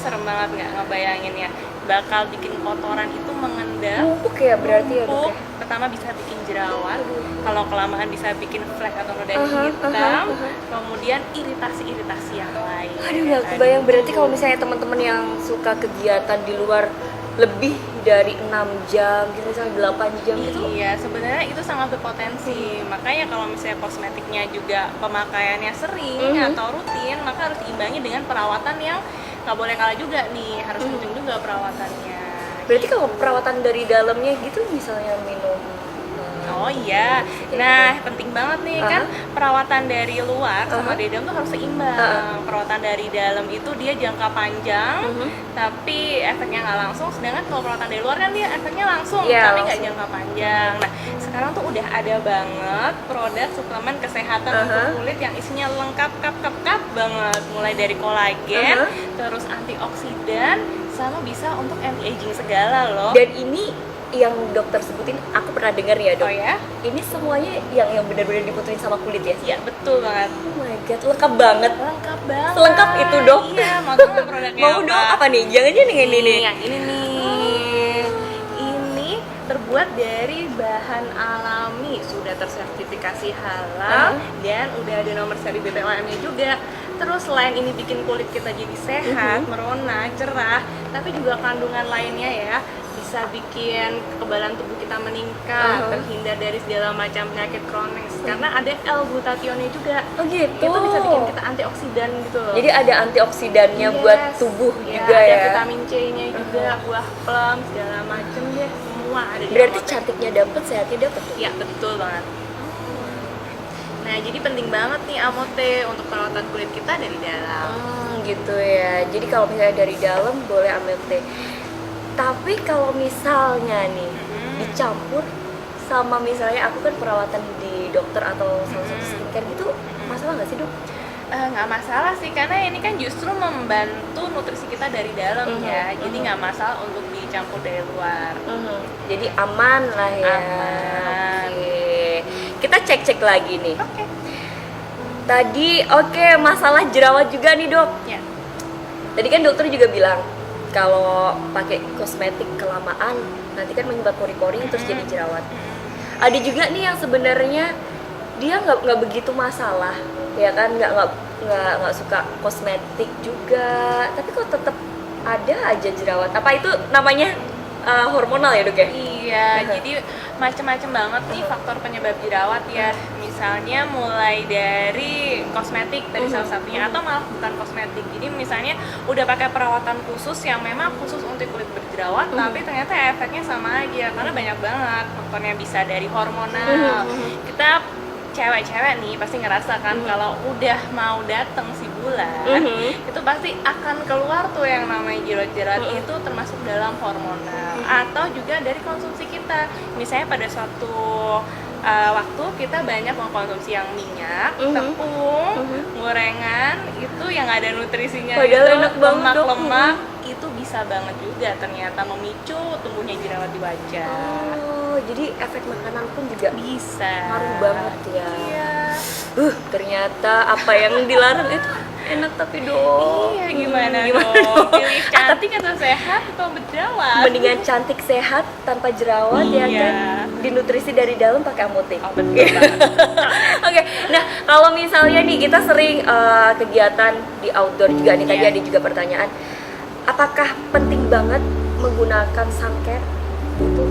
Serem banget nggak ngebayangin ya? Bakal bikin kotoran itu mengendap. Numpuk ya berarti ya, Dok, Numpuk. ya? Pertama bisa bikin jerawat, kalau kelamaan bisa bikin flek atau noda hitam, kemudian iritasi-iritasi yang lain. Aduh, nggak kebayang. Berarti kalau misalnya teman-teman yang suka kegiatan di luar lebih dari 6 jam gitu, misalnya 8 jam gitu. Iya, sebenarnya itu sangat berpotensi. Makanya kalau misalnya kosmetiknya juga pemakaiannya sering atau rutin, maka harus diimbangi dengan perawatan yang nggak boleh kalah juga nih, harus kenceng juga perawatannya. Berarti kalau perawatan dari dalamnya gitu, misalnya minum Oh iya, nah penting banget nih kan perawatan dari luar sama dari dalam tuh harus seimbang. Perawatan dari dalam itu dia jangka panjang, tapi efeknya nggak langsung. Sedangkan kalau perawatan dari luar kan dia efeknya langsung, tapi nggak jangka panjang. Nah sekarang tuh udah ada banget produk suplemen kesehatan untuk kulit yang isinya lengkap kap banget, mulai dari kolagen, terus antioksidan, sama bisa untuk anti aging segala loh. Dan ini yang dokter sebutin, aku pernah dengar ya, Dok. Oh ya? Ini semuanya yang benar-benar diputerin sama kulit ya? Iya betul banget. Oh my god, lengkap banget. Lengkap banget. Selengkap itu, Dok. Iya, mau tahu nggak produknya Mau dong, apa nih? Jangan-jangan yang ini nih. Yang ini nih. Ini terbuat dari bahan alami, sudah tersertifikasi halal dan udah ada nomor seri BPOM-nya juga. Terus selain ini bikin kulit kita jadi sehat, merona, cerah, tapi juga kandungan lainnya ya, bisa bikin kekebalan tubuh kita meningkat, terhindar dari segala macam penyakit kronis. Karena ada L-glutathionnya juga. Oh gitu. Itu bisa bikin kita antioksidan gitu loh. Jadi ada antioksidannya buat tubuh juga ada ya. vitamin C-nya juga, buah plum segala macam deh, semua ada di Berarti Amote. cantiknya dapet, sehatnya dapet. Ya betul banget. Nah jadi penting banget nih Amote untuk perawatan kulit kita dari dalam. Gitu ya. Jadi kalau misalnya dari dalam boleh Amote. Tapi kalau misalnya nih dicampur sama misalnya aku kan perawatan di dokter atau salah satu skincare gitu, masalah nggak sih, Dok? Nggak masalah sih, karena ini kan justru membantu nutrisi kita dari dalam ya, jadi nggak masalah untuk dicampur dari luar. Jadi aman lah ya. Aman. Oke. Kita cek-cek lagi nih. Oke. Tadi masalah jerawat juga nih, Dok. Ya. Tadi kan dokter juga bilang kalau pakai kosmetik kelamaan nanti kan menyebabkan pori-pori terus jadi jerawat. Ada juga nih yang sebenarnya dia nggak begitu masalah, ya kan, nggak suka kosmetik juga, tapi kok tetap ada aja jerawat. Apa itu namanya hormonal ya, Dok ya? Iya, jadi macam-macam banget nih faktor penyebab jerawat ya. Misalnya mulai dari kosmetik tadi salah satunya, atau malah bukan kosmetik. Jadi misalnya udah pakai perawatan khusus yang memang khusus untuk kulit berjerawat, tapi ternyata efeknya sama aja karena banyak banget faktornya. Bisa dari hormonal. Kita cewek-cewek nih pasti ngerasa kan kalau udah mau datang si bulan, itu pasti akan keluar tuh yang namanya jerawat-jerawat. Itu termasuk dalam hormonal atau juga dari konsumsi kita. Misalnya pada suatu waktu kita banyak mengkonsumsi yang minyak, tepung, gorengan, itu yang ada nutrisinya, padahal itu enak banget, Dok. lemak-lemak, itu bisa banget juga ternyata memicu tumbuhnya jerawat di wajah. Oh, jadi efek makanan pun juga Bisa. ngaruh banget ya. Iya. Ternyata apa yang dilarang itu enak tapi, Dok. Iya, gimana dong? Pilih cantik atau sehat atau berjerawat? Mendingan cantik sehat tanpa jerawat ya Iya. kan, dinutrisi dari dalam pakai Amote. Oh, betul banget. Oke, nah kalau misalnya nih kita sering kegiatan di outdoor juga nih, tadi Iya. ada juga pertanyaan, apakah penting banget menggunakan suncare gitu?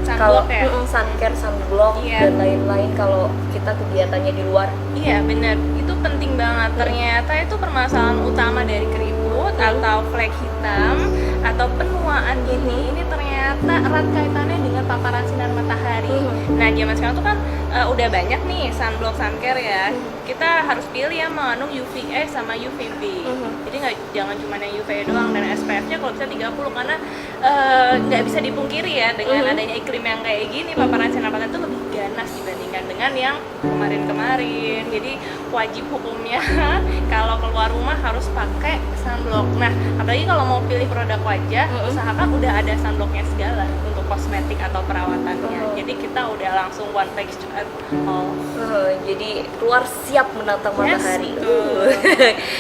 Kalau Sunblock ya? suncare, sunblock Iya. dan lain-lain kalau kita kegiatannya di luar. Iya benar, itu penting banget. Ternyata itu permasalahan utama dari keriput atau flek hitam atau penuaan gini. Ini ternyata erat kaitannya dengan paparan sinar matahari. Nah zaman sekarang tuh kan udah banyak nih sunblock, suncare ya. Kita harus pilih yang mengandung UVA sama UVB. Jadi jangan cuma yang UVA doang, dan SPF-nya kalau bisa 30 karena nggak bisa dipungkiri ya dengan adanya iklim yang kayak gini, paparan sinar matahari itu lebih ganas dibandingkan dengan yang kemarin-kemarin. Jadi wajib hukumnya kalau keluar rumah harus pakai sunblock. Nah, apalagi kalau mau pilih produk wajah, usahakan udah ada sunblocknya segala untuk kosmetik atau perawatannya. Jadi kita udah langsung one package to all. Jadi keluar siap menatang matahari. betul.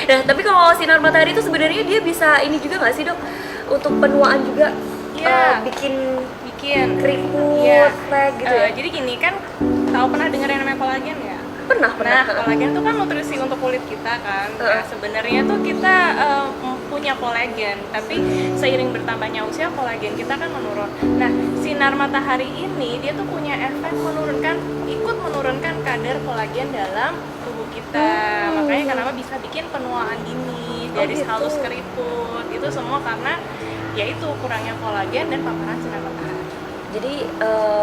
Nah, tapi kalau sinar matahari itu sebenarnya dia bisa ini juga nggak sih dok? Untuk penuaan juga, Iya. bikin Bikin keriput, Iya. flek gitu ya? Jadi gini kan, pernah dengar yang namanya kolagen ya? Pernah. Nah, kolagen itu kan nutrisi untuk kulit kita kan. Nah, sebenarnya tuh kita punya kolagen, tapi seiring bertambahnya usia kolagen kita kan menurun. Nah, sinar matahari ini dia tuh punya efek ikut menurunkan kadar kolagen dalam tubuh kita. Makanya kenapa bisa bikin penuaan dini, dari gitu. halus keriput. Itu semua karena yaitu kurangnya kolagen dan paparan sinar matahari. Jadi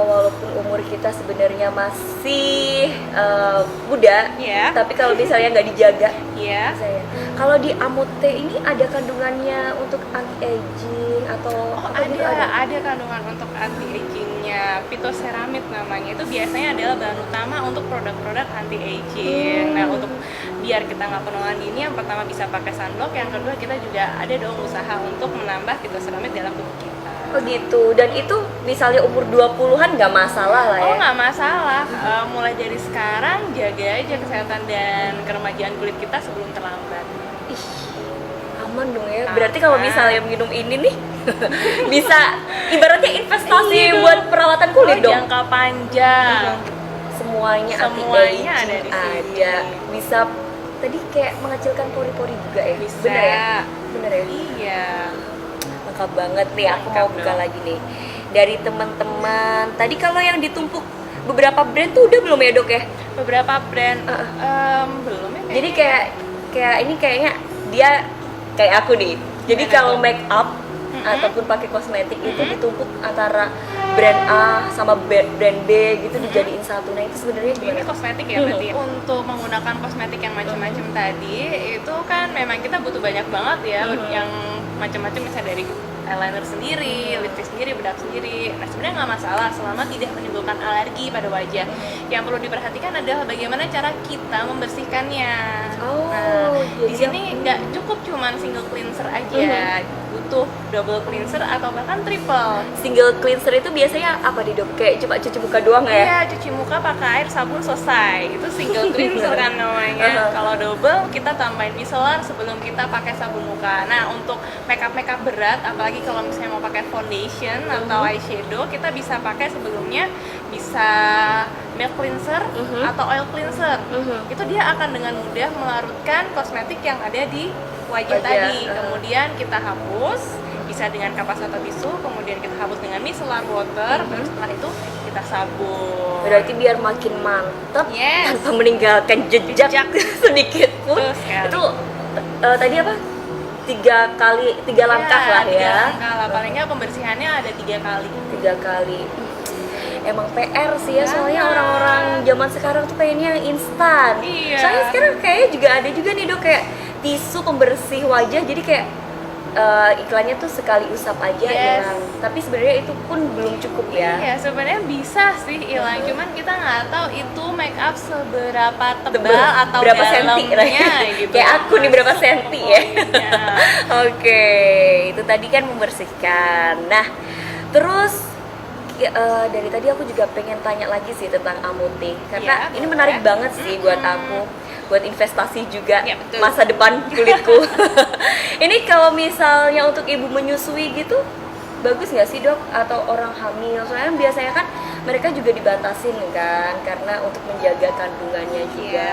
walaupun umur kita sebenarnya masih muda, Iya. tapi kalau misalnya nggak dijaga, Iya. kalau di Amute ini ada kandungannya untuk anti-aging atau Oh, apa gitu ada kandungan untuk anti agingnya, phytoceramide namanya. Itu biasanya adalah bahan utama untuk produk-produk anti aging. Nah, untuk biar kita nggak penuaan dini, yang pertama bisa pakai sunblock, yang kedua kita juga ada dong usaha untuk menambah phytoceramide dalam tubuh kita. Oh gitu, dan itu misalnya umur 20-an nggak masalah lah ya? Oh, nggak masalah. Mulai dari sekarang jaga aja kesehatan dan keremajaan kulit kita sebelum terlambat. Ih, aman dong ya. Berarti kalau misalnya minum ini nih bisa ibaratnya investasi Iya buat perawatan kulit dong. Jangka panjang. Semuanya Semuanya anti-aging ada di sini. ada. Bisa tadi kayak mengecilkan pori-pori juga ya. Bisa. Bener ya? Bener ya? Iya. Lengkap banget nih, aku mau Lengkap buka dong. lagi nih. Dari teman-teman. Tadi kalau yang ditumpuk beberapa brand tuh udah belum ya dok ya? Beberapa brand belum ya. Jadi kayaknya. kayak ini kayaknya dia kayak aku nih. Jadi Gimana kalau tuh? make up ataupun pakai kosmetik itu ditumpuk antara brand A sama brand B gitu dijadiin satu. Nah itu sebenarnya Ini gimana? kosmetik ya berarti. Untuk menggunakan kosmetik yang macam-macam tadi, itu kan memang kita butuh banyak banget ya, yang macam-macam, misalnya dari eyeliner sendiri, lipstick sendiri, bedak sendiri. Nah, sebenarnya nggak masalah selama tidak menimbulkan alergi pada wajah. Yang perlu diperhatikan adalah bagaimana cara kita membersihkannya. Oh, Nah, jadi di sini nggak cukup cuman single cleanser aja, butuh double cleanser atau bahkan triple. Single cleanser itu biasanya apa nih dok? Kayak cuma cuci muka doang ya? Iya, cuci muka pakai air, sabun, selesai. Itu single cleanser kan namanya. Kalau double, kita tambahin micellar sebelum kita pakai sabun muka. Nah, untuk makeup berat, apalagi kalau misalnya mau pakai foundation atau eyeshadow, kita bisa pakai sebelumnya bisa milk cleanser atau oil cleanser. Itu dia akan dengan mudah melarutkan kosmetik yang ada di wajah tadi. Kemudian kita hapus, bisa dengan kapas atau tisu, kemudian kita hapus dengan micellar water, baru setelah itu kita sabun. Berarti biar makin mantap Yes. tanpa meninggalkan jejak sedikit pun. Betul sekali. Itu tadi apa? tiga langkah lah Tiga ya. langkah lah, paling nggak pembersihannya ada 3 kali. 3 kali. Emang PR sih ya, soalnya Banget. orang zaman sekarang tuh pengennya yang instan. Iya. Soalnya sekarang kayaknya juga ada juga nih dok kayak tisu pembersih wajah, jadi kayak iklannya tuh sekali usap aja Yes. hilang. Tapi sebenarnya itu pun belum cukup ya. Iya, sebenarnya bisa sih hilang, cuman kita nggak tahu itu make up seberapa tebal Tebel, atau berapa senti dalamnya gitu. kayak aku nih berapa senti ya. Iya. Oke, itu tadi kan membersihkan. Nah, terus dari tadi aku juga pengen tanya lagi sih tentang Amute karena Iya, ini boleh. menarik banget sih buat aku, buat investasi juga Iya, betul. masa depan kulitku. Ini kalau misalnya untuk ibu menyusui gitu, bagus nggak sih dok? Atau orang hamil? Soalnya biasanya kan mereka juga dibatasin kan karena untuk menjaga kandungannya juga.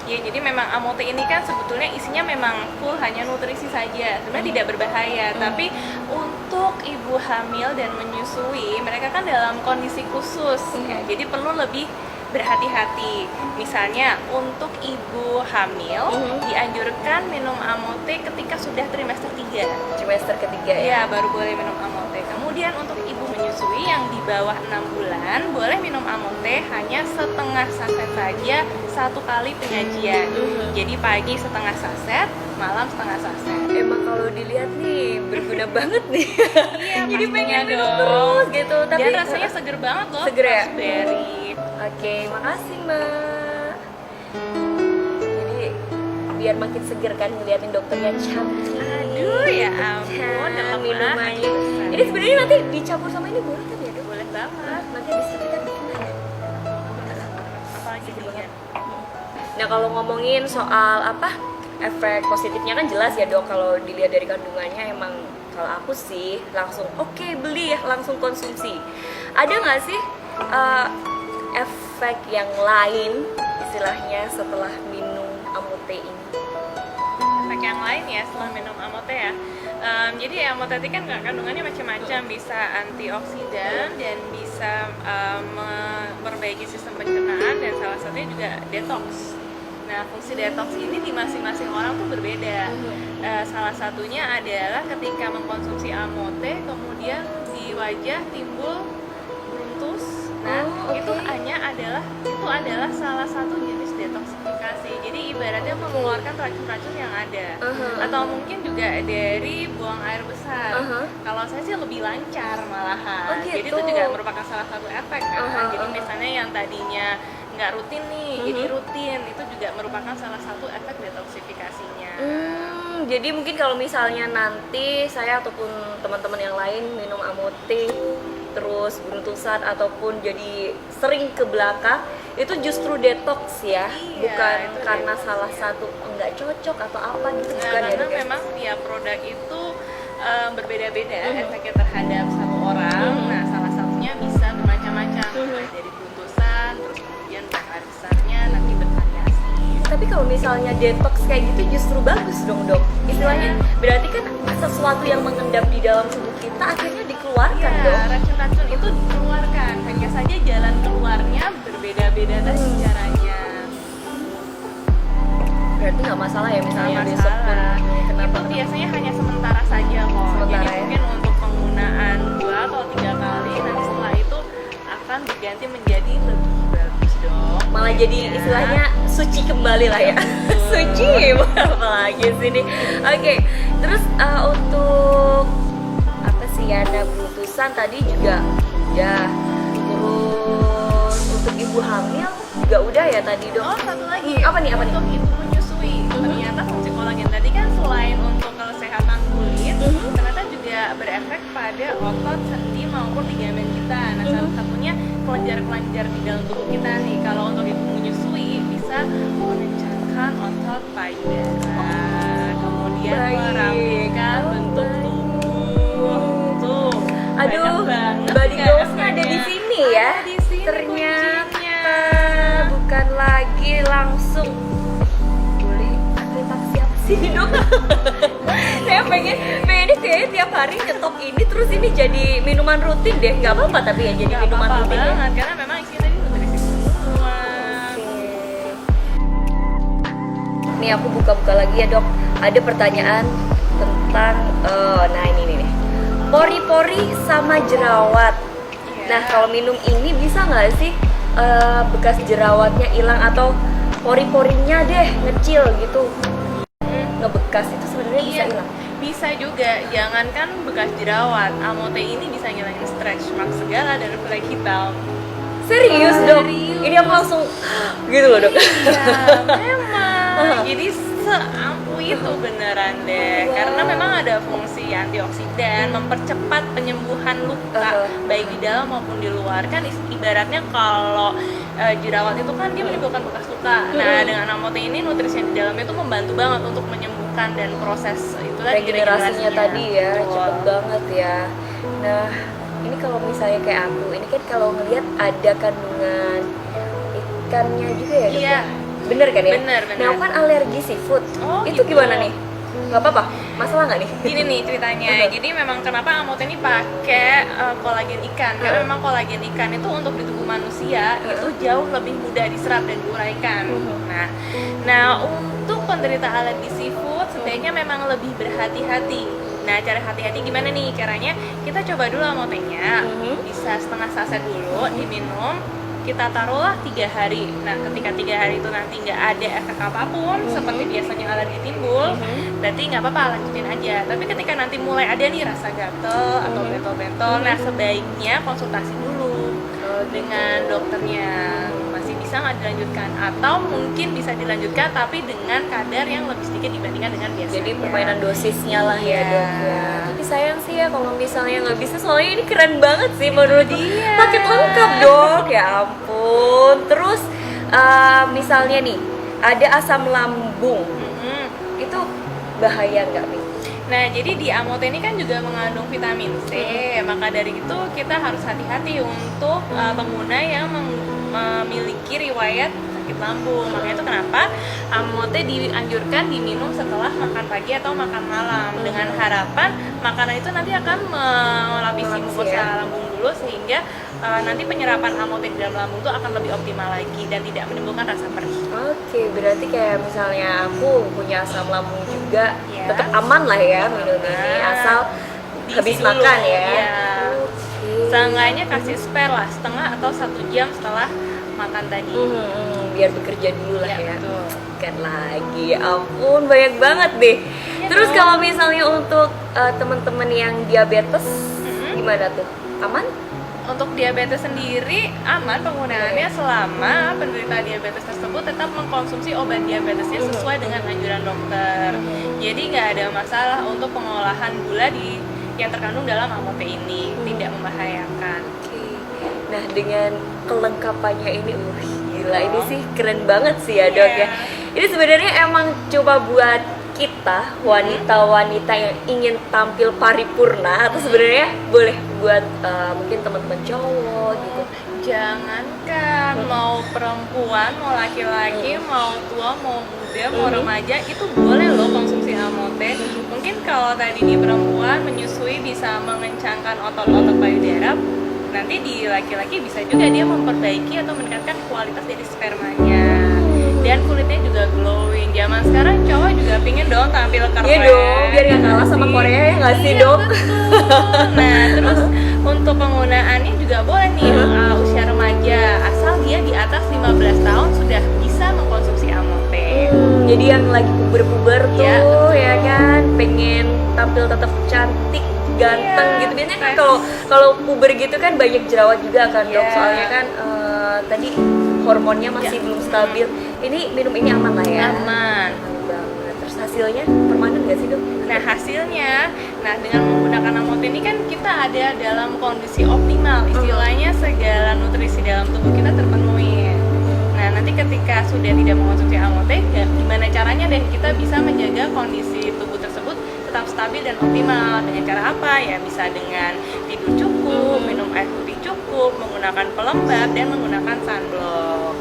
Ya, jadi memang Amute ini kan sebetulnya isinya memang full hanya nutrisi saja. Sebenarnya tidak berbahaya, tapi untuk ibu hamil dan menyusui, mereka kan dalam kondisi khusus ya. Jadi perlu lebih berhati-hati. Misalnya untuk ibu hamil dianjurkan minum Amute ketika sudah trimester 3. Trimester ketiga ya. Ya, baru boleh minum Amute. Kemudian untuk ibu menyusui yang di bawah 6 bulan boleh minum Amute hanya setengah saset saja 1 kali penyajian. Jadi pagi setengah saset, malam setengah saset. Emang kalau dilihat nih berguna banget nih. Iya, Jadi pastinya pengen minum dong. terus gitu. Tapi Dan rasanya seger banget loh. Seger ya? Raspberry. Oke, makasih Mbak. Jadi biar makin seger kan ngeliatin dokternya cantik. Aduh ya ampun, Nah, dalam minumannya. banget. Ini sebenarnya nanti dicampur sama ini boleh kan ya dok? Boleh banget. Nanti habis itu kita bikin ya. Apalagi dingin. Nah kalau ngomongin soal apa efek positifnya kan jelas ya dok, kalau dilihat dari kandungannya emang kalau aku sih langsung oke, beli ya, langsung konsumsi. Ada nggak sih efek yang lain istilahnya setelah minum Amote ini? Efek yang lain ya setelah minum Amote ya. Jadi Amote itu kan kandungannya macam-macam, bisa antioksidan dan bisa memperbaiki sistem pencernaan dan salah satunya juga detox. Nah, fungsi detox ini di masing-masing orang tuh berbeda. Salah satunya adalah ketika mengkonsumsi Amote, kemudian di wajah timbul beruntus. Nah, itu adalah salah satu jenis detoksifikasi. Jadi ibaratnya mengeluarkan racun-racun yang ada. Atau mungkin juga dari buang air besar. Kalau saya sih lebih lancar malahan. Oh, gitu. Jadi itu juga merupakan salah satu efek kan. Jadi misalnya yang tadinya nggak rutin nih, jadi rutin, itu juga merupakan salah satu efek detoksifikasinya. Jadi mungkin kalau misalnya nanti saya ataupun teman-teman yang lain minum Amote terus beruntusan ataupun jadi sering ke belakang, itu justru detox ya, Iya, bukan itu karena detox, salah ya. satu enggak cocok atau apa gitu, Nah, bukan ya karena dok ya? memang tiap produk itu berbeda-beda efeknya terhadap satu orang. Nah, salah satunya bisa bermacam-macam, mulai dari beruntusan, terus kemudian buang air besarnya nanti bervariasi. Tapi kalau misalnya detox kayak gitu justru bagus dong dok. Istilahnya berarti kan sesuatu yang mengendap di dalam tubuh kita akhirnya dikeluarkan Iya, dong. racun-racun itu dikeluarkan. Hanya saja jalan keluarnya berbeda-beda tadi caranya. Berarti nggak masalah ya misalnya Nggak besok pun masalah. kenapa? Itu biasanya hanya sementara saja kok. Sementara Jadi ya? mungkin untuk penggunaan 2 atau 3 kali, nanti setelah itu akan diganti menjadi lebih bagus dong. Malah jadi Ya. istilahnya suci kembali lah ya. Suci apa lagi sih nih? Oke, terus untuk apa sih ya, ada beruntusan tadi juga udah. Terus untuk ibu hamil juga udah ya tadi dok. Oh, satu lagi. Apa nih, apa nih? Untuk ibu menyusui. Ternyata fungsi kolagen tadi kan selain untuk kesehatan kulit, ternyata juga berefek pada otot, sendi maupun ligamen kita. Nah, salah satunya kelenjar-kelenjar di dalam tubuh kita nih. Kalau untuk ibu menyusui bisa mengencangkan otot payudara, kemudian Baik. merapikan bentuk tubuh. Tuh, Aduh, banyak banget body kan goals-nya ada efeknya. di sini ya. Ada di sini Ternyata kuncinya. bukan lagi langsung boleh akreditasi apa sih dok? Saya pengennya kayaknya tiap hari nyetok ini terus ini jadi minuman rutin deh. Nggak apa-apa tapi ya jadi Nggak minuman apa-apa rutin ya. banget, karena memang isinya tadi nutrisi semua. Nih aku buka-buka lagi ya dok. Ada pertanyaan tentang nah ini nih. Pori-pori sama jerawat. Iya. Nah kalau minum ini bisa nggak sih bekas jerawatnya hilang atau pori-porinya deh ngecil gitu, ngebekas itu sebenarnya bisa Iya, hilang? bisa juga. Jangankan bekas jerawat, Amote ini bisa ngilangin stretch mark segala dan flek hitam. Serius dok? Serius. Ini aku langsung gitu loh dok. Iya, memang. Jadi seampuh itu beneran deh. Wow. Karena memang ada fungsi antioksidan, mempercepat penyembuhan luka baik di dalam maupun di luar. Kan ibaratnya kalau jerawat itu kan dia menimbulkan bekas luka. Nah, dengan Amote ini nutrisi yang di dalamnya itu membantu banget untuk menyembuhkan dan proses itu tadi Regenerasinya tadi ya, Betul. cepet banget ya. Nah ini kalau misalnya kayak aku, ini kan kalau ngelihat ada kandungan ikannya juga ya dok? Iya. Bener kan ya? Bener, bener. Nah aku kan alergi seafood. Oh, Itu gitu. gimana nih? Nggak apa-apa? Masalah nggak nih? Gini nih ceritanya. Jadi memang kenapa Amote ini pakai kolagen ikan? Karena memang kolagen ikan itu untuk di tubuh manusia itu jauh lebih mudah diserap dan diuraikan. Nah, untuk penderita alergi seafood sebaiknya memang lebih berhati-hati. Nah, cara hati-hati gimana nih caranya? Kita coba dulu Amotenya, bisa setengah saset dulu diminum. kita taruhlah 3 hari. Nah, ketika 3 hari itu nanti nggak ada efek apapun seperti biasanya alergi timbul, berarti nggak apa-apa, lanjutin aja. Tapi ketika nanti mulai ada nih rasa gatel atau bentol-bentol, nah sebaiknya konsultasi dulu dengan dokternya. Masih bisa nggak dilanjutkan, atau mungkin bisa dilanjutkan tapi dengan kadar yang lebih sedikit dibandingkan dengan biasanya. Jadi permainan dosisnya lah ya, Iya. Dok ya. Tapi sayang sih ya kalau misalnya nggak bisa, soalnya ini keren banget sih menurutku. dia. Paket lengkap, Dok. Ya ampun. Terus misalnya nih ada asam lambung, Mm-mm. itu bahaya nggak nih? Nah, jadi di Amote ini kan juga mengandung vitamin C, maka dari itu kita harus hati-hati untuk pengguna yang memiliki riwayat sakit lambung. Makanya itu kenapa Amote dianjurkan diminum setelah makan pagi atau makan malam, dengan harapan makanan itu nanti akan melapisi mukosa lambung dulu, sehingga nanti penyerapan Amote di dalam lambung itu akan lebih optimal lagi dan tidak menimbulkan rasa perih. Oke, berarti kayak misalnya aku punya asam lambung juga, Ya. tetap aman lah ya minum ini, asal Diisi habis dulu, makan ya. ya. Oke. Seenggaknya kasih spare lah, setengah atau 1 jam setelah makan tadi. Biar bekerja dulu lah ya. Betul. Kan lagi, ya ampun banyak banget deh. Ya Terus dong. kalau misalnya untuk teman-teman yang diabetes, gimana tuh? Aman? Untuk diabetes sendiri aman penggunaannya selama penderita diabetes tersebut tetap mengkonsumsi obat diabetesnya sesuai dengan anjuran dokter. Jadi nggak ada masalah untuk pengolahan gula yang terkandung dalam Amote ini, tidak membahayakan. Oke. Nah, dengan kelengkapannya ini, gila, ini sih keren banget sih ya, Dok ya. Ini sebenarnya emang coba buat kita wanita-wanita yang ingin tampil paripurna, atau sebenarnya boleh buat mungkin teman-teman cowok gitu. Jangankan mau perempuan, mau laki-laki, mau tua, mau muda, mau remaja, itu boleh loh konsumsi Amote. Mungkin kalau tadi di perempuan menyusui bisa mengencangkan otot-otot payudara, nanti di laki-laki bisa juga dia memperbaiki atau meningkatkan kualitas dari spermanya. Dan kulitnya juga glowing. Zaman sekarang cowok juga pingin dong tampil keren. Iya dong, biar nggak kalah sama Korea ya nggak sih, Iya, Dok? betul. Nah, terus untuk penggunaannya juga boleh nih usia remaja, asal dia di atas 15 tahun sudah bisa mengkonsumsi Amote. Jadi yang lagi puber-puber tuh, Iya, ya kan, pengen tampil tetap cantik, ganteng Iya, gitu. Biasanya kan fresh. kalau puber gitu kan banyak jerawat juga kan, Dok. Iya. Soalnya kan tadi hormonnya masih Iya. belum stabil. Ini minum ini aman lah ya. Aman. Aman banget. Terus hasilnya permanen nggak sih, Dok? Nah, hasilnya, dengan menggunakan Amote ini kan kita ada dalam kondisi optimal, istilahnya segala nutrisi dalam tubuh kita terpenuhi. Nah, nanti ketika sudah tidak mengkonsumsi Amote, gimana caranya deh kita bisa menjaga kondisi tubuh tersebut tetap stabil dan optimal. Dengan cara apa? Ya bisa dengan tidur cukup, minum air putih cukup, menggunakan pelembab, dan menggunakan sunblock.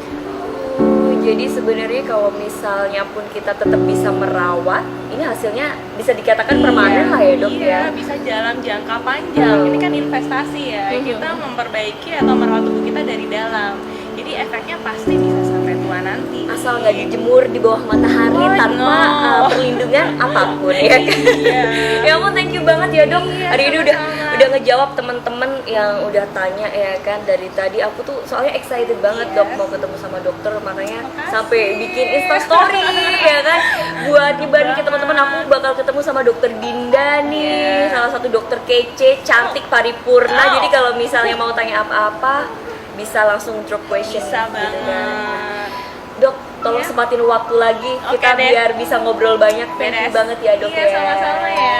Jadi sebenarnya kalau misalnya pun kita tetap bisa merawat, ini hasilnya bisa dikatakan permanen lah ya, Dok Iya, ya. bisa dalam jangka panjang. Ini kan investasi ya. Kita memperbaiki atau merawat tubuh kita dari dalam. Jadi efeknya pasti bisa sampai tua nanti. Asal nggak dijemur di bawah matahari Oh, tanpa no. perlindungan apapun ya kan. Iya. Ya ampun, thank you banget ya, Dok. Iya, Hari ini sama-sama. udah ngejawab teman-teman yang udah tanya ya kan. Dari tadi aku tuh soalnya excited banget, Iya. Dok, mau ketemu sama dokter, makanya Makasih. sampai bikin Insta story ya kan. Buat nyebarin ke teman-teman, aku bakal ketemu sama dokter Dinda nih, Iya. salah satu dokter kece, cantik, paripurna. Oh. Jadi kalau misalnya mau tanya apa-apa bisa langsung drop question Bisa gitu banget. kan. Dok, tolong Iya. sempatin waktu lagi Oke kita deh. biar bisa ngobrol banyak. Thank you Beres. banget ya, Dok. Iya, ya. sama-sama ya.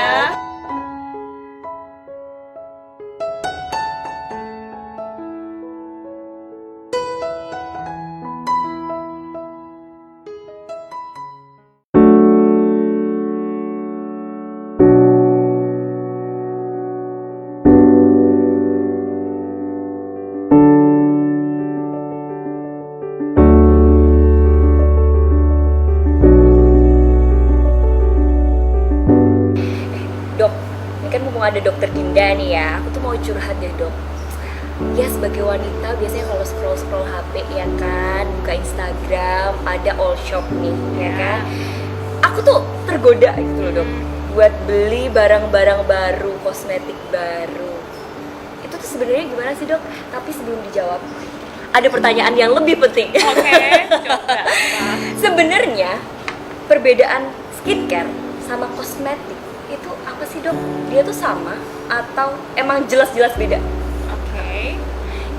Dok, ini kan mumpung ada dokter Dinda nih ya, aku tuh mau curhat deh, Dok. Ya sebagai wanita biasanya kalau scroll HP ya kan, buka Instagram, ada all shop nih ya kan. Aku tuh tergoda gitu loh, Dok, buat beli barang-barang baru, kosmetik baru. Itu tuh sebenarnya gimana sih, Dok? Tapi sebelum dijawab, ada pertanyaan yang lebih penting. Oke, coba apa? Sebenarnya perbedaan skincare sama kosmetik itu apa sih dok? Dia tuh sama atau emang jelas-jelas beda? Oke.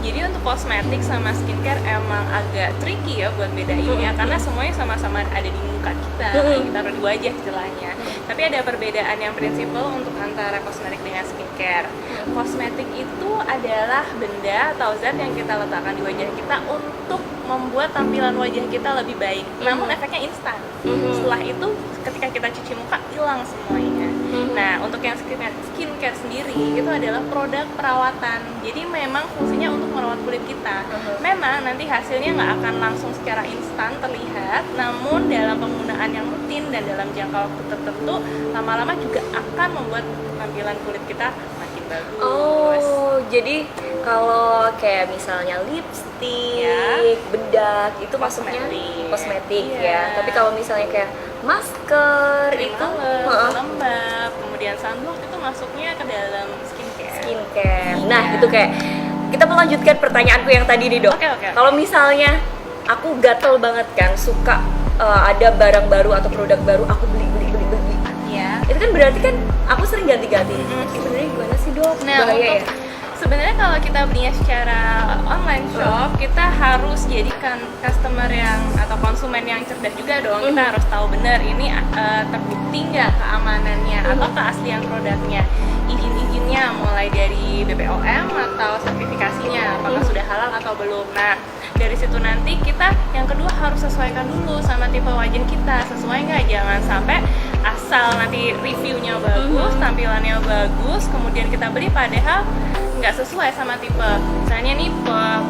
Jadi untuk kosmetik sama skincare emang agak tricky ya buat bedainnya karena semuanya sama-sama ada di muka kita, kita taruh di wajah istilahnya. Tapi ada perbedaan yang prinsipal untuk antara kosmetik dengan skincare. Kosmetik itu adalah benda atau zat yang kita letakkan di wajah kita untuk membuat tampilan wajah kita lebih baik. Namun efeknya instan. Setelah itu ketika kita cuci muka hilang semuanya. Nah, untuk yang skincare sendiri itu adalah produk perawatan. Jadi memang fungsinya untuk merawat kulit kita. Memang nanti hasilnya nggak akan langsung secara instan terlihat, namun dalam penggunaan yang rutin dan dalam jangka waktu tertentu, lama-lama juga akan membuat tampilan kulit kita makin bagus. Oh, jadi kalau kayak misalnya lipstick, bedak itu masuknya kosmetik ya. Iya. Tapi kalau misalnya kayak masker Krim itu malam, lembab, kemudian sunblock itu masuknya ke dalam skincare. skincare. Nah, Iya. itu kayak kita melanjutkan pertanyaanku yang tadi nih dok. Oke. Kalau misalnya aku gatel banget kan, suka ada barang baru atau produk baru, aku beli. Iya. Itu kan berarti kan aku sering ganti-ganti. Sebenarnya gimana sih dok? Nah, Bahaya ya? sebenarnya kalau kita belinya secara online shop, kita harus jadikan customer yang atau konsumen yang cerdas juga dong. Kita harus tahu benar ini terbukti nggak keamanannya atau keaslian produknya. Izin-izinnya mulai dari BPOM atau sertifikasinya, apakah sudah halal atau belum. Nah, dari situ nanti kita yang kedua harus sesuaikan dulu sama tipe wajah kita, sesuai nggak, jangan sampai asal nanti reviewnya bagus, tampilannya bagus, kemudian kita beli padahal nggak sesuai sama tipe. Misalnya nih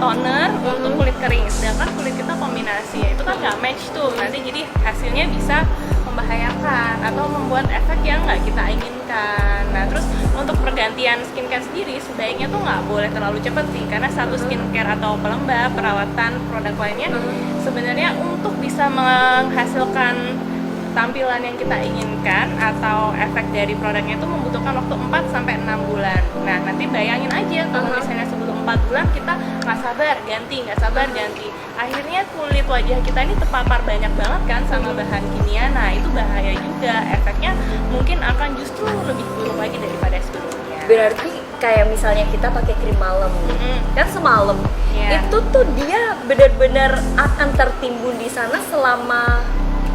toner untuk kulit kering, sedangkan kulit kita kombinasi, itu kan nggak match tuh, nanti jadi hasilnya bisa membahayakan atau membuat efek yang nggak kita inginkan. Nah, terus untuk pergantian skincare sendiri sebaiknya tuh nggak boleh terlalu cepet sih, karena satu skincare atau pelembab, perawatan, produk lainnya sebenarnya untuk bisa menghasilkan tampilan yang kita inginkan atau efek dari produknya itu membutuhkan waktu 4-6 bulan. Nah, nanti bayangin aja kalau misalnya sebelum 4 bulan kita nggak sabar ganti, akhirnya kulit wajah kita ini terpapar banyak banget kan sama bahan kimia. Nah, itu bahaya juga, efeknya mungkin akan justru lebih buruk lagi daripada sebelumnya. Berarti kayak misalnya kita pakai krim malam, kan semalam, Iya. itu tuh dia benar-benar akan tertimbun di sana selama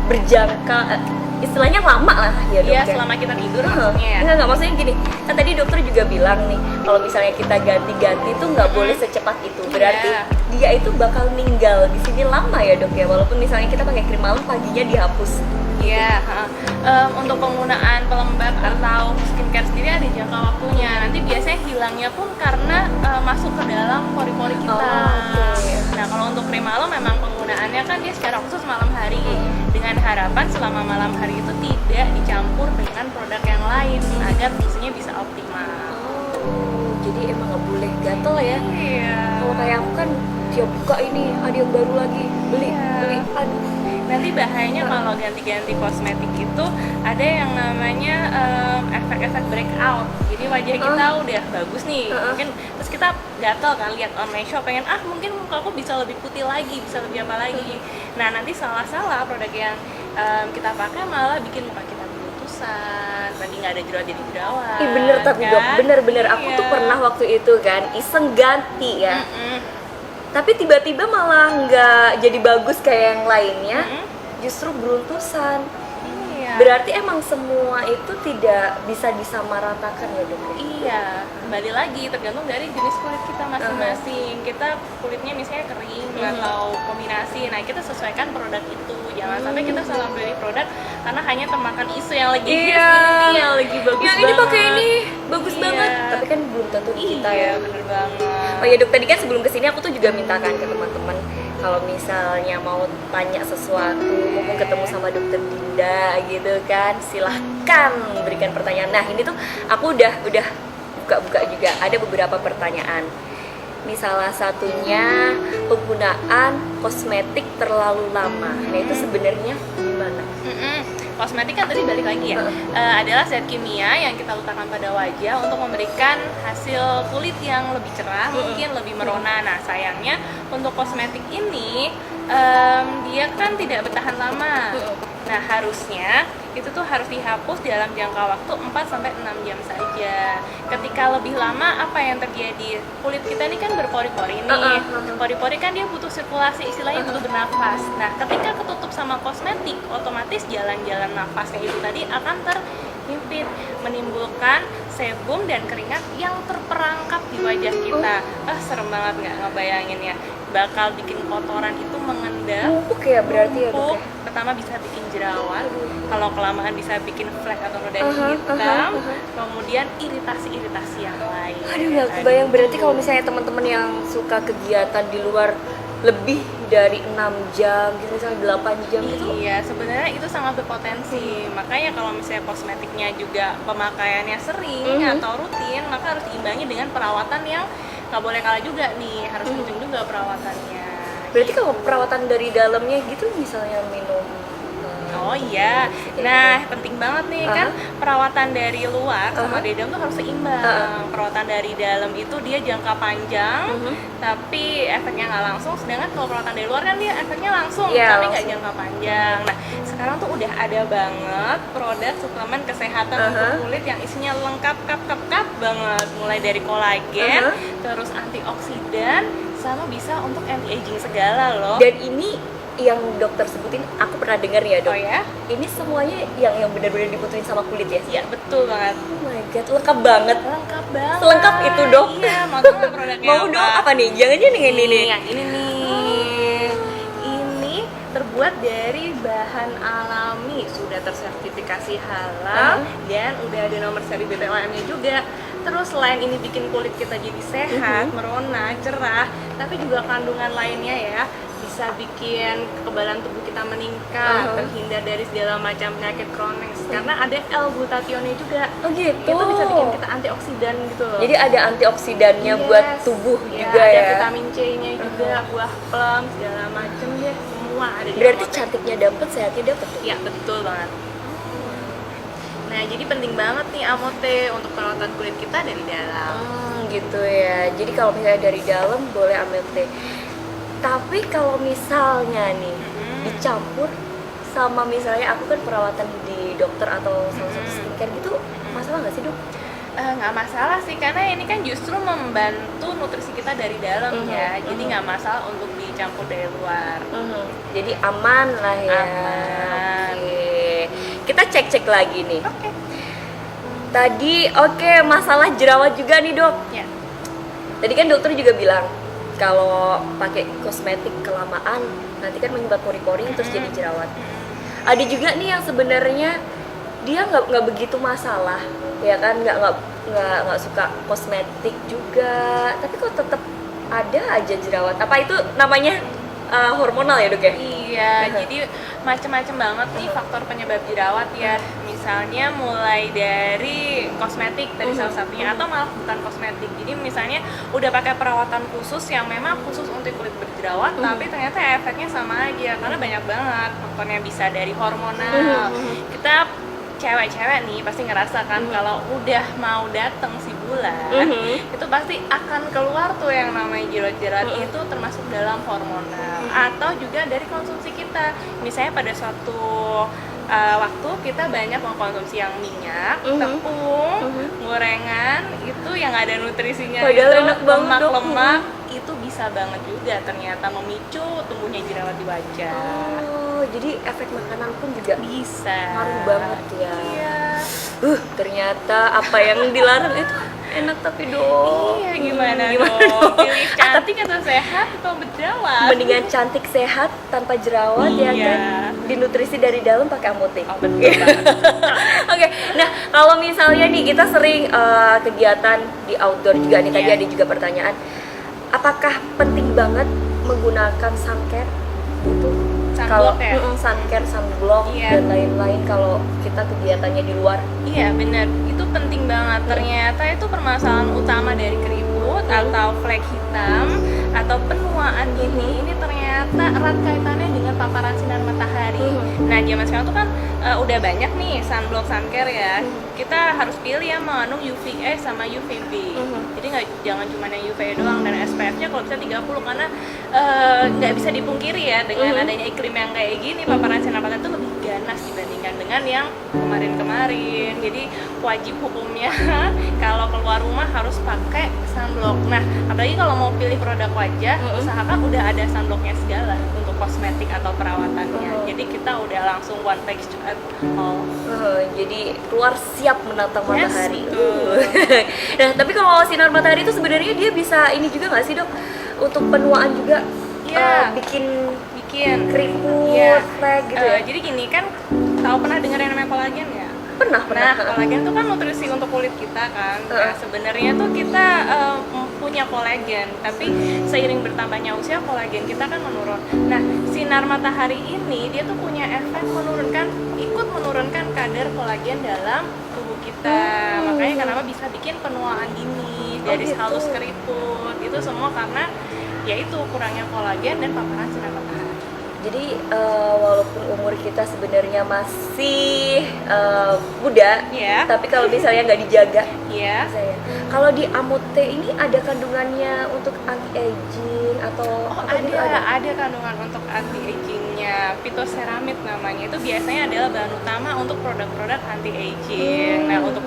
berjangka, istilahnya lama lah ya dok. Iya, ya? selama kita tidur maksudnya ya. Enggak, maksudnya gini, kan tadi dokter juga bilang nih, kalau misalnya kita ganti-ganti itu nggak boleh secepat itu. Berarti Iya. dia itu bakal ninggal di sini lama ya dok ya, walaupun misalnya kita pakai krim malam paginya dihapus. Iya, untuk penggunaan pelembab atau skincare sendiri ada jangka waktunya. Nanti biasanya hilangnya pun karena masuk ke dalam pori-pori kita. Oh, oke. Nah, kalau untuk krim malam memang penggunaannya kan dia secara khusus malam hari, dengan harapan selama malam hari itu tidak dicampur dengan produk yang lain agar fungsinya bisa optimal. Oh, jadi emang nggak boleh gatel ya. Iya. Kalau kayak aku kan tiap buka ini ada yang baru lagi, beli. Aduh. Nanti bahayanya kalau ganti-ganti kosmetik itu ada yang namanya efek-efek breakout. Jadi wajah kita udah bagus nih, mungkin terus kita gatel kan lihat online shop, pengen mungkin muka aku bisa lebih putih lagi, bisa lebih apa lagi. Nah, nanti salah-salah produk yang kita pakai malah bikin muka kita beruntusan, tadi nggak ada jerawat jadi jerawat. Ih bener tapi kan? dok, bener aku Iya. tuh pernah waktu itu kan iseng ganti ya. Tapi tiba-tiba malah nggak jadi bagus kayak yang lainnya, justru beruntusan. Iya. Berarti emang semua itu tidak bisa disamaratakan ya dok? Iya, kembali lagi tergantung dari jenis kulit kita masing-masing. Kita kulitnya misalnya kering atau kombinasi, nah kita sesuaikan produk itu. Jangan sampai kita salah beli produk karena hanya termakan isu yang lagi hits ini, yang lagi bagus yang banget. ini pakai ini bagus Iya. banget, tapi kan belum tentu di kita Iya, ya. bener banget. Oh ya dok, tadi kan sebelum kesini aku tuh juga mintakan ke teman-teman kalau misalnya mau tanya sesuatu, mau ketemu sama dokter Dinda gitu kan, silahkan berikan pertanyaan. Nah ini tuh aku udah buka-buka juga, ada beberapa pertanyaan. Ini salah satunya penggunaan kosmetik terlalu lama. Nah itu sebenarnya gimana? kosmetik kan tadi balik lagi ya, adalah zat kimia yang kita letakkan pada wajah untuk memberikan hasil kulit yang lebih cerah, mungkin lebih merona. Nah sayangnya untuk kosmetik ini dia kan tidak bertahan lama. Nah harusnya itu tuh harus dihapus dalam jangka waktu 4-6 jam saja. Ketika lebih lama apa yang terjadi? Kulit kita ini kan berpori-pori nih. Pori-pori kan dia butuh sirkulasi, istilahnya butuh bernafas. Nah ketika ketutup sama kosmetik, otomatis jalan-jalan nafasnya itu tadi akan terhimpit, menimbulkan sebum dan keringat yang terperangkap di wajah kita. Serem banget nggak ngebayangin ya, bakal bikin kotoran itu mengendap, Numpuk ya berarti ya, Dok, numpuk. ya? Pertama bisa bikin jerawat, kalau kelamaan bisa bikin flek atau noda hitam, kemudian iritasi-iritasi yang lain. Aduh, nggak kebayang. Berarti kalau misalnya teman-teman yang suka kegiatan di luar lebih dari 6 jam gitu, misalnya 8 jam gitu. Iya, sebenarnya itu sangat berpotensi. Makanya kalau misalnya kosmetiknya juga pemakaiannya sering atau rutin, maka harus diimbangi dengan perawatan yang nggak boleh kalah juga nih, harus penting juga perawatannya. Berarti kalau perawatan dari dalamnya gitu, misalnya minum Oh iya, nah penting banget nih kan perawatan dari luar sama dari dalam tuh harus seimbang. Perawatan dari dalam itu dia jangka panjang, tapi efeknya nggak langsung. Sedangkan kalau perawatan dari luar kan dia efeknya langsung, tapi nggak jangka panjang. Nah sekarang tuh udah ada banget produk suplemen kesehatan untuk kulit yang isinya lengkap, kap banget. Mulai dari kolagen, terus antioksidan, sama bisa untuk anti-aging segala loh. Dan ini yang dokter sebutin, aku pernah dengar ya, Dok. Oh ya? Ini semuanya yang benar-benar dibutuhin sama kulit ya? Iya betul banget. Oh my god, lengkap banget. Lengkap banget. Selengkap itu, Dok. Iya, mau tahu nggak produknya Mau dong, apa nih? Jangan-jangan yang ini nih. Yang ini nih. Ini terbuat dari bahan alami, sudah tersertifikasi halal dan udah ada nomor seri BPOM-nya juga. Terus selain ini bikin kulit kita jadi sehat, merona, cerah, tapi juga kandungan lainnya ya, bisa bikin kekebalan tubuh kita meningkat, terhindar dari segala macam penyakit kronis. Karena ada L-glutathione juga. Oh gitu. Itu bisa bikin kita antioksidan gitu loh. Jadi ada antioksidannya buat tubuh juga ada ya. vitamin C-nya juga, buah plum segala macam deh, semua ada di Berarti Amote. cantiknya dapet, sehatnya dapet. Iya, betul banget. Nah, jadi penting banget nih Amote untuk perawatan kulit kita dari dalam. Gitu ya. Jadi kalau misalnya dari dalam boleh ambil teh. Tapi kalau misalnya nih dicampur sama misalnya aku kan perawatan di dokter atau salah satu skincare gitu, masalah nggak sih, Dok? Nggak masalah sih, karena ini kan justru membantu nutrisi kita dari dalam ya. Jadi nggak masalah untuk dicampur dari luar. Jadi aman lah ya. Aman. Oke. Kita cek-cek lagi nih. Oke. Tadi masalah jerawat juga nih, Dok. Ya. Tadi kan dokter juga bilang kalau pakai kosmetik kelamaan nanti kan menyumbat pori-pori terus jadi jerawat. Ada juga nih yang sebenarnya dia nggak begitu masalah, ya kan, nggak suka kosmetik juga, tapi kok tetap ada aja jerawat. Apa itu namanya hormonal ya, Dok ya? Iya, jadi macam-macam banget nih faktor penyebab jerawat ya. Misalnya mulai dari kosmetik tadi salah satunya, atau malah bukan kosmetik. Jadi misalnya udah pakai perawatan khusus yang memang khusus untuk kulit berjerawat, tapi ternyata efeknya sama aja karena banyak banget faktornya. Bisa dari hormonal. Kita cewek-cewek nih pasti ngerasakan kalau udah mau dateng si bulan, itu pasti akan keluar tuh yang namanya jerawat-jerawat. Itu termasuk dalam hormonal atau juga dari konsumsi kita. Misalnya pada suatu waktu kita banyak mengkonsumsi yang minyak, tepung, gorengan, itu yang ada nutrisinya, padahal itu enak banget, Dok. lemak-lemak, itu bisa banget juga ternyata memicu tumbuhnya jerawat di wajah. Oh, jadi efek makanan pun juga Bisa. ngaruh banget ya. Iya. Ternyata apa yang dilarang itu enak tapi, Dok. Iya, gimana Gimana dong? dong? Pilih cantik atau sehat atau berjerawat? Mendingan cantik sehat tanpa jerawat ya Iya. kan. Dinutrisi dari dalam pakai Amote. Oh, betul banget. Oke, nah kalau misalnya nih kita sering kegiatan di outdoor juga nih, tadi Iya. ada juga pertanyaan, apakah penting banget menggunakan suncare gitu? Sunblock Kalau ya? suncare, sunblock Iya. dan lain-lain kalau kita kegiatannya di luar. Iya benar, itu penting banget. Ternyata itu permasalahan utama dari keriput atau flek hitam atau penuaan dini ini ternyata erat kaitannya dengan paparan sinar matahari. Nah, zaman sekarang tuh kan udah banyak nih sunblock, suncare ya. Kita harus pilih yang mengandung UVA sama UVB. Jadi jangan cuma yang UVA doang, dan SPF-nya kalau bisa 30 karena nggak bisa dipungkiri ya dengan adanya iklim yang kayak gini, paparan sinar matahari itu lebih ganas dibandingkan dengan yang kemarin-kemarin. Jadi wajib hukumnya kalau keluar rumah harus pakai sunblock. Nah, apalagi kalau mau pilih produk wajah, usahakan udah ada sunblocknya segala untuk kosmetik atau perawatannya. Jadi kita udah langsung one package at all. Jadi keluar siap menatang matahari. Betul. Nah, tapi kalau sinar matahari itu sebenarnya dia bisa ini juga nggak sih, Dok? Untuk penuaan juga, bikin keriput, flek gitu ya? Jadi gini kan, pernah dengar yang namanya kolagen ya? Pernah. Nah, kolagen itu kan nutrisi untuk kulit kita kan. Nah, sebenarnya tuh kita punya kolagen, tapi seiring bertambahnya usia kolagen kita kan menurun. Nah, sinar matahari ini dia tuh punya efek ikut menurunkan kadar kolagen dalam tubuh kita. Makanya kenapa bisa bikin penuaan dini, garis halus keriput, itu semua karena yaitu kurangnya kolagen dan paparan sinar matahari. Jadi walaupun umur kita sebenarnya masih muda, tapi kalau misalnya nggak dijaga, bisa ya. Kalau di Amute ini ada kandungannya untuk anti aging atau ada kandungan untuk anti agingnya, phytoceramide namanya. Itu biasanya adalah bahan utama untuk produk-produk anti aging. Nah, untuk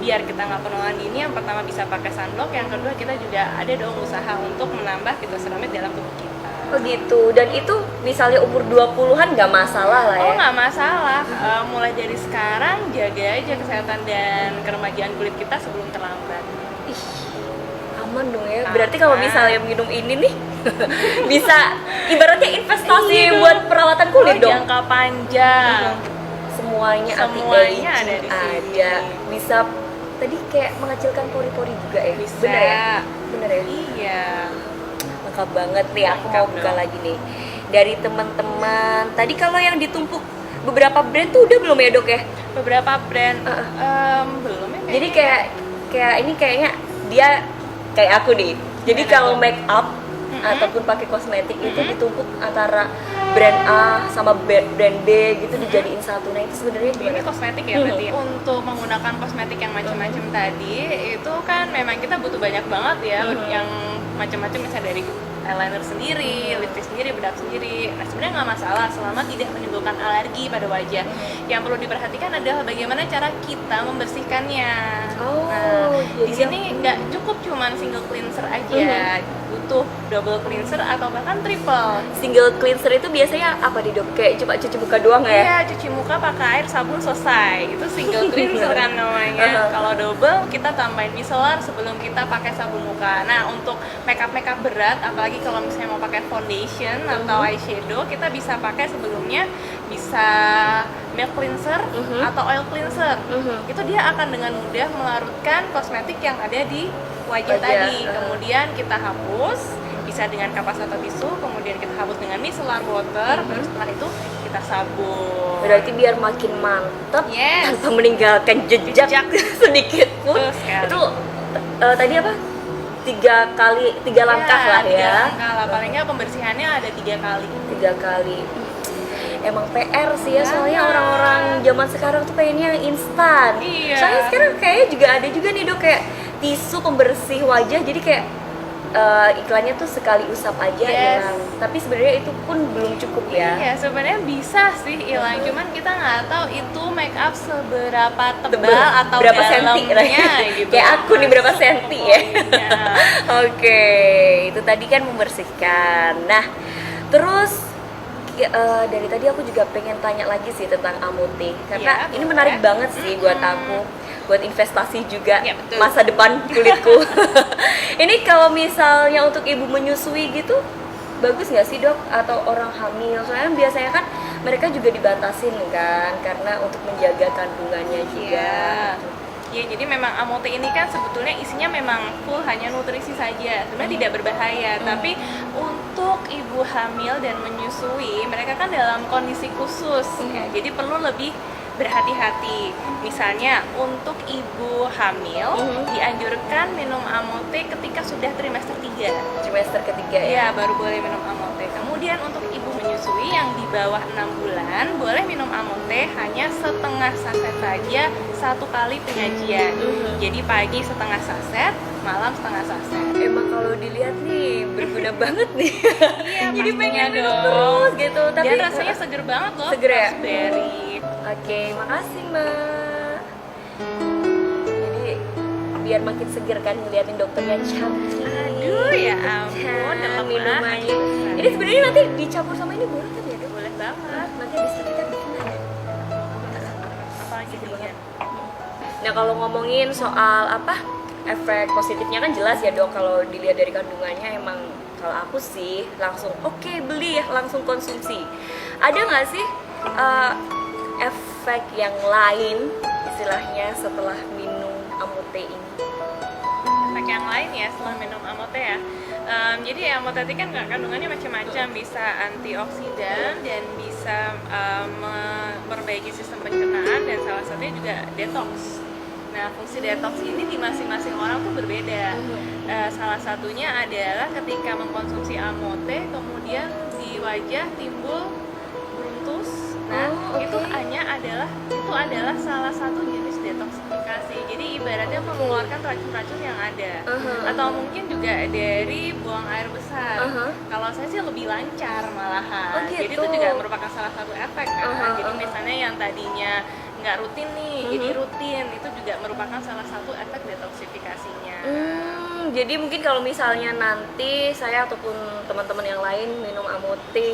biar kita nggak penuaan dini, yang pertama bisa pakai sunblock, yang kedua kita juga ada dong usaha untuk menambah phytoceramide dalam tubuh kita. Oh gitu, dan itu misalnya umur 20-an nggak masalah lah ya? Oh, nggak masalah, mulai dari sekarang jaga aja kesehatan dan keremajaan kulit kita sebelum terlambat. Ih, aman dong ya, berarti kalau misalnya minum ini nih bisa ibaratnya investasi buat perawatan kulit dong? Jangka panjang. Semuanya ada di sini. Ada, bisa tadi kayak mengecilkan pori-pori juga ya? Bisa. Bener ya? Iya. Lengkap banget nih, aku mau buka lagi nih dari teman-teman. Tadi kalau yang ditumpuk beberapa brand tuh udah belum ya, Dok ya? Beberapa brand belum ya. Jadi kayak ini kayaknya dia kayak aku nih. Jadi kalau make up ataupun pakai kosmetik itu ditumpuk antara brand A sama brand B gitu dijadiin satu. Nah, itu sebenarnya gimana? Ini kosmetik ya berarti. Untuk menggunakan kosmetik yang macam-macam tadi itu kan memang kita butuh banyak banget ya, yang macam-macam, misalnya dari eyeliner sendiri, lipstick sendiri, bedak sendiri. Nah, sebenarnya nggak masalah selama tidak menimbulkan alergi pada wajah. Yang perlu diperhatikan adalah bagaimana cara kita membersihkannya. Di sini nggak cukup cuman single cleanser aja, butuh double cleanser atau bahkan triple. Single cleanser itu biasanya apa nih, Dok? Kayak cuma cuci muka doang ya? Iya, cuci muka pakai air, sabun, selesai. Itu single cleanser kan namanya. Kalau double kita tambahin micellar sebelum kita pakai sabun muka. Nah, untuk makeup berat, apalagi kalau misalnya mau pakai foundation atau eyeshadow, kita bisa pakai sebelumnya bisa milk cleanser atau oil cleanser. Itu dia akan dengan mudah melarutkan kosmetik yang ada di wajah tadi. Kemudian kita hapus, bisa dengan kapas atau tisu, kemudian kita hapus dengan micellar water, baru setelah itu kita sabun. Berarti biar makin mantap tanpa meninggalkan jejak sedikit pun. Itu tadi apa? tiga langkah lah ya. 3 langkah lah, paling nggak pembersihannya ada 3 kali. 3 kali. Emang PR sih ya, soalnya orang-orang zaman sekarang tuh pengennya yang instan. Soalnya sekarang kayaknya juga ada juga nih, Dok, kayak tisu pembersih wajah, jadi kayak iklannya tuh sekali usap aja hilang. Tapi sebenarnya itu pun belum cukup ya. Iya, sebenarnya bisa sih hilang, cuman kita nggak tahu itu make up seberapa tebal atau berapa senti gitu. Kayak aku nih berapa senti ya. Oke, itu tadi kan membersihkan. Nah, terus dari tadi aku juga pengen tanya lagi sih tentang Amute, karena ini menarik banget sih buat aku, buat investasi juga masa depan kulitku. Ini kalau misalnya untuk ibu menyusui gitu, bagus nggak sih, Dok? Atau orang hamil? Soalnya biasanya kan mereka juga dibatasin kan, karena untuk menjaga kandungannya juga. Ya, jadi memang Amute ini kan sebetulnya isinya memang full hanya nutrisi saja. Sebenarnya tidak berbahaya, tapi untuk ibu hamil dan menyusui, mereka kan dalam kondisi khusus ya. Jadi perlu lebih berhati-hati. Misalnya untuk ibu hamil dianjurkan minum Amute ketika sudah udah trimester 3. Trimester ketiga ya. Ya, baru boleh minum Amote. Kemudian untuk ibu menyusui yang di bawah 6 bulan boleh minum Amote hanya setengah saset saja satu kali penyajian. Jadi pagi setengah saset, malam setengah saset. Emang kalau dilihat nih berguna banget nih. Iya, Jadi pengen minum dong. terus gitu. Tapi Dan rasanya seger banget loh. Seger ya? Raspberry. Oke, makasih Mbak. Jadi biar makin seger kan ngeliatin dokter yang cantik. Aduh, ya ampun, Nah, dalam minumannya. banget. Ini sebenarnya nanti dicampur sama ini boleh kan ya dok? Boleh banget. Nanti habis itu kita bikin aja. Apalagi dingin. Nah kalau ngomongin soal apa efek positifnya kan jelas ya dok, kalau dilihat dari kandungannya emang kalau aku sih langsung oke, beli ya, langsung konsumsi. Ada nggak sih efek yang lain istilahnya setelah minum Amote ini? Efek yang lain ya setelah minum Amote ya. Jadi Amote kan kandungannya macam-macam, bisa antioksidan dan bisa memperbaiki sistem pencernaan dan salah satunya juga detox. Nah, fungsi detox ini di masing-masing orang tuh berbeda. Salah satunya adalah ketika mengkonsumsi Amote, kemudian di wajah timbul beruntus. Nah, itu adalah salah satu jenis detoksifikasi. Jadi ibaratnya mengeluarkan racun-racun yang ada. Atau mungkin juga dari buang air besar. Kalau saya sih lebih lancar malahan. Jadi itu juga merupakan salah satu efek kan. Jadi misalnya yang tadinya nggak rutin nih, jadi rutin, itu juga merupakan salah satu efek detoksifikasinya. Jadi mungkin kalau misalnya nanti saya ataupun teman-teman yang lain minum Amote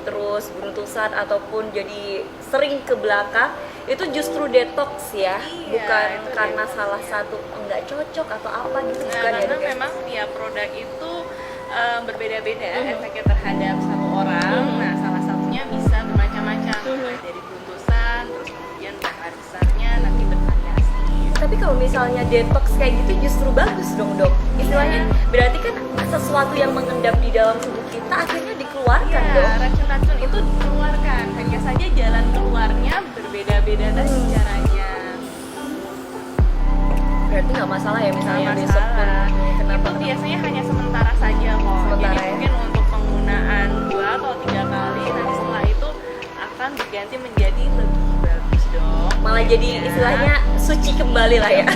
terus beruntusan ataupun jadi sering ke belakang, itu justru detox ya, bukan karena salah satu nggak cocok atau apa gitu. Nah, bukan karena ya, memang tiap produk itu berbeda-beda efeknya terhadap satu orang. Nah, salah satunya bisa bermacam-macam, mulai dari beruntusan, terus kemudian buang air besarnya nanti bervariasi. Tapi kalau misalnya detox kayak gitu justru bagus dong dok. Istilahnya berarti kan sesuatu yang mengendap di dalam tubuh kita akhirnya dikeluarkan dong. Racun-racun itu dikeluarkan, hanya saja jalan keluarnya berbeda-beda tadi caranya. Berarti nggak masalah ya misalnya Nggak besok pun masalah. kenapa? Itu biasanya hanya sementara saja kok. Sementara Jadi ya? mungkin untuk penggunaan 2 atau 3 kali, nanti setelah itu akan berganti menjadi lebih bagus dong. Malah jadi istilahnya suci kembali lah ya.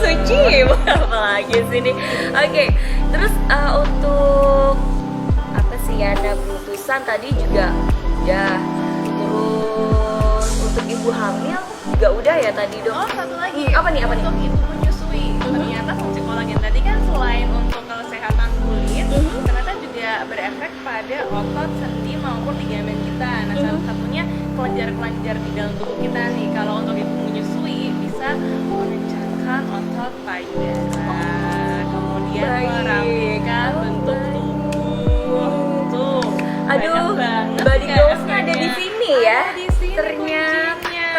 Suci apa lagi sih ini? Oke, terus untuk apa sih ya, beruntusan tadi juga udah. Terus untuk ibu hamil juga udah ya tadi dok. Oh, satu lagi. Apa nih? Untuk ibu menyusui. Ternyata fungsi kolagen tadi kan selain untuk kesehatan kulit, ternyata juga berefek pada otot, sendi maupun ligamen kita. Nah, salah satunya kelenjar-kelenjar di dalam tubuh kita nih. Kalau untuk ibu menyusui bisa mengencangkan otot payudara, kemudian merapikan bentuk tubuh. Tuh, Aduh, banyak banget body kan glows-nya ada di efeknya. sini ya. Ada di sini Ternyata kuncinya.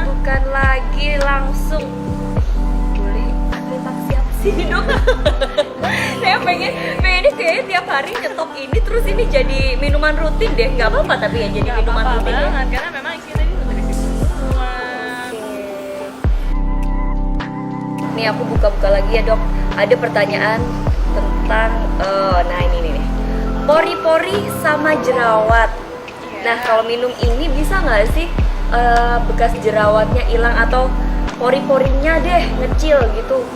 bukan lagi langsung boleh aplikasi apa sih dok? Saya pengennya kayaknya tiap hari nyetok ini terus ini jadi minuman rutin deh. Nggak apa-apa tapi ya jadi Nggak minuman apa-apa rutin ya. banget, karena memang isinya tadi nutrisi semua. Nih aku buka-buka lagi ya dok. Ada pertanyaan tentang nah ini nih. Pori-pori sama jerawat. Iya. Nah kalau minum ini bisa nggak sih bekas jerawatnya hilang atau pori-porinya deh ngecil gitu?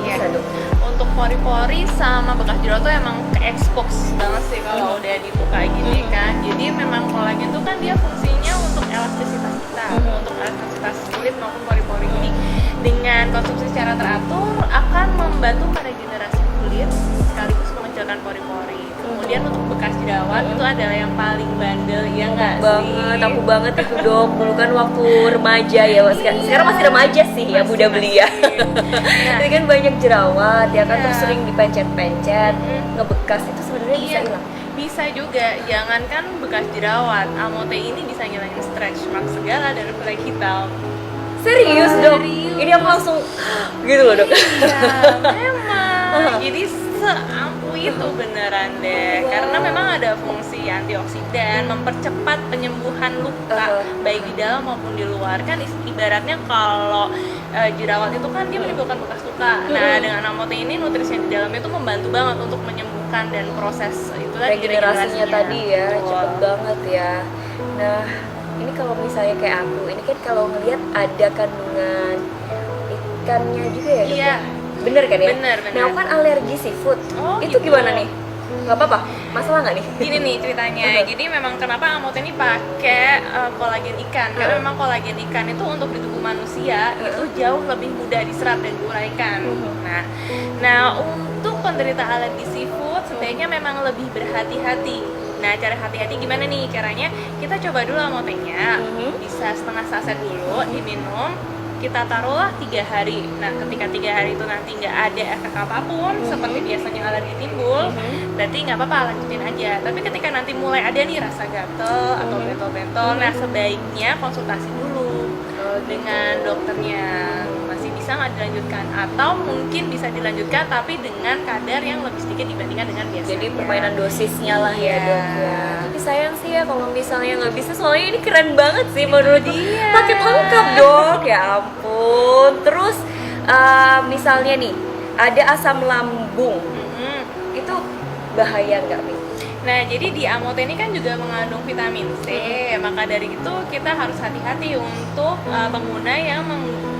Iya. Bisa dok. Untuk pori-pori sama bekas jerawat tuh emang ke-expose banget sih kalau udah dibuka gini kan. Jadi memang kolagen tuh kan dia fungsinya untuk elastisitas kita, untuk elastisitas kulit maupun pori-pori. Jadi dengan konsumsi secara teratur akan membantu pada regenerasi kulit sekaligus mengecilkan pori-pori. Kemudian untuk bekas jerawat itu adalah yang paling bandel, ya nggak sih? Aku banget itu dok. Dulu kan waktu remaja ya, sekarang masih remaja sih ya, Masih, muda belia. Nah, Jadi kan banyak jerawat ya kan, Iya. terus sering dipencet-pencet, ngebekas itu sebenarnya bisa Iya, hilang. bisa juga. Jangankan bekas jerawat, Amote ini bisa ngilangin stretch mark segala dari flek hitam. Serius dok? Serius. Ini aku langsung gitu loh dok. Iya, memang. Jadi seampuh itu beneran deh. Karena memang ada fungsi antioksidan, mempercepat penyembuhan luka baik di dalam maupun di luar. Kan ibaratnya kalau jerawat itu kan dia menimbulkan bekas luka. Nah, dengan Amote ini nutrisi yang di dalamnya itu membantu banget untuk menyembuhkan dan proses itu tadi regenerasinya tadi ya. Betul. Cepet banget ya. Nah, ini kalau misalnya kayak aku, ini kan kalau ngelihat ada kandungan ikannya juga ya, Dok, Iya. ya? Bener kan ya? Bener. Nah, aku kan alergi seafood. Oh, Itu gitu. gimana nih? Nggak apa-apa? Masalah nggak nih? Gini nih ceritanya. Jadi memang kenapa Amote ini pakai kolagen ikan? Karena memang kolagen ikan itu untuk di tubuh manusia itu jauh lebih mudah diserap dan diuraikan. Nah, untuk penderita alergi seafood sebaiknya memang lebih berhati-hati. Nah, cara hati-hati gimana nih caranya? Kita coba dulu Amotenya, bisa setengah saset dulu diminum. Kita taruhlah 3 hari. Nah, ketika 3 hari itu nanti nggak ada efek apapun seperti biasanya alergi timbul, berarti nggak apa-apa, lanjutin aja. Tapi ketika nanti mulai ada nih rasa gatel atau bentol-bentol, nah sebaiknya konsultasi dulu dengan dokternya. Masih bisa nggak dilanjutkan? Atau mungkin bisa dilanjutkan tapi dengan kadar yang lebih sedikit dibandingkan dengan biasanya. Jadi permainan dosisnya lah ya, Iya. Dok ya. Tapi sayang sih ya kalau misalnya nggak bisa, soalnya ini keren banget sih menurut dia. paket lengkap, Dok. Ya ampun. Terus misalnya nih ada asam lambung, Mm-mm. itu bahaya nggak nih? Nah, jadi di Amote ini kan juga mengandung vitamin C, maka dari itu kita harus hati-hati untuk pengguna yang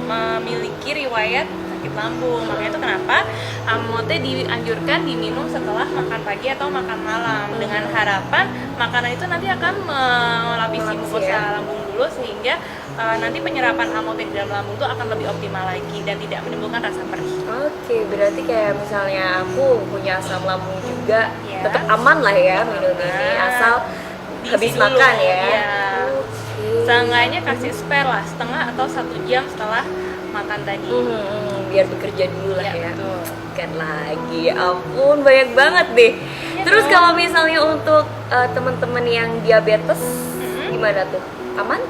memiliki riwayat sakit lambung. Makanya itu kenapa Amote dianjurkan diminum setelah makan pagi atau makan malam, dengan harapan makanan itu nanti akan melapisi mukosa lambung dulu sehingga nanti penyerapan Amote di dalam lambung itu akan lebih optimal lagi dan tidak menimbulkan rasa perih. Oke, berarti kayak misalnya aku punya asam lambung juga, Ya. tetap aman lah ya minum ini, asal Diisi habis dulu, makan ya. ya. Oke. Seenggaknya kasih spare lah setengah atau 1 jam setelah makan tadi. Biar bekerja dulu lah Ya, ya. betul. Kan lagi, ya ampun banyak banget deh. Iya Terus dong. kalau misalnya untuk teman-teman yang diabetes, gimana tuh? Aman?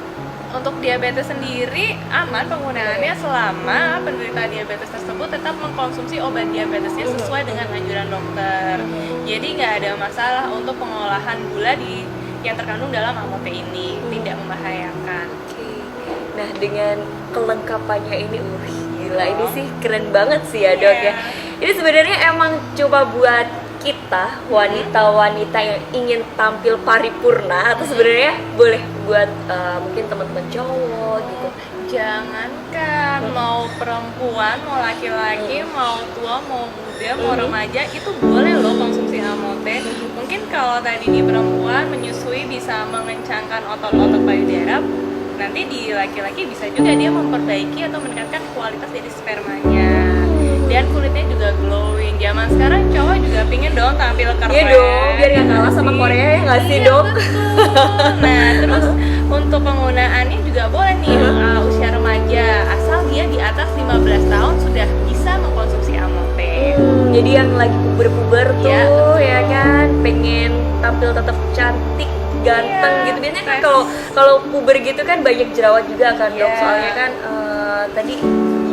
Untuk diabetes sendiri aman penggunaannya selama penderita diabetes tersebut tetap mengkonsumsi obat diabetesnya sesuai dengan anjuran dokter. Jadi nggak ada masalah untuk pengolahan gula yang terkandung dalam Amote ini, tidak membahayakan. Oke. Nah, dengan kelengkapannya ini, gila, ini sih keren banget sih ya, Dok ya. Iya. Ini sebenarnya emang coba buat kita wanita-wanita yang ingin tampil paripurna, atau sebenarnya boleh buat mungkin teman-teman cowok gitu. Jangankan mau perempuan, mau laki-laki, mau tua, mau muda, mau remaja, itu boleh loh konsumsi Amote. Mungkin kalau tadi di perempuan menyusui bisa mengencangkan otot-otot payudara, nanti di laki-laki bisa juga dia memperbaiki atau meningkatkan kualitas dari spermanya. Dan kulitnya juga glowing. Zaman sekarang cowok juga pingin dong tampil keren. Iya dong, biar nggak kalah sama Korea ya nggak sih, Iya, Dok? betul. Nah, terus untuk penggunaannya juga boleh nih usia remaja, asal dia di atas 15 tahun sudah bisa mengkonsumsi Amote. Jadi yang lagi puber-puber tuh Iya, ya kan, pengen tampil tetap cantik, ganteng Iya, gitu. Biasanya kan fresh. kalau puber gitu kan banyak jerawat juga kan, Dok. Iya. Soalnya kan tadi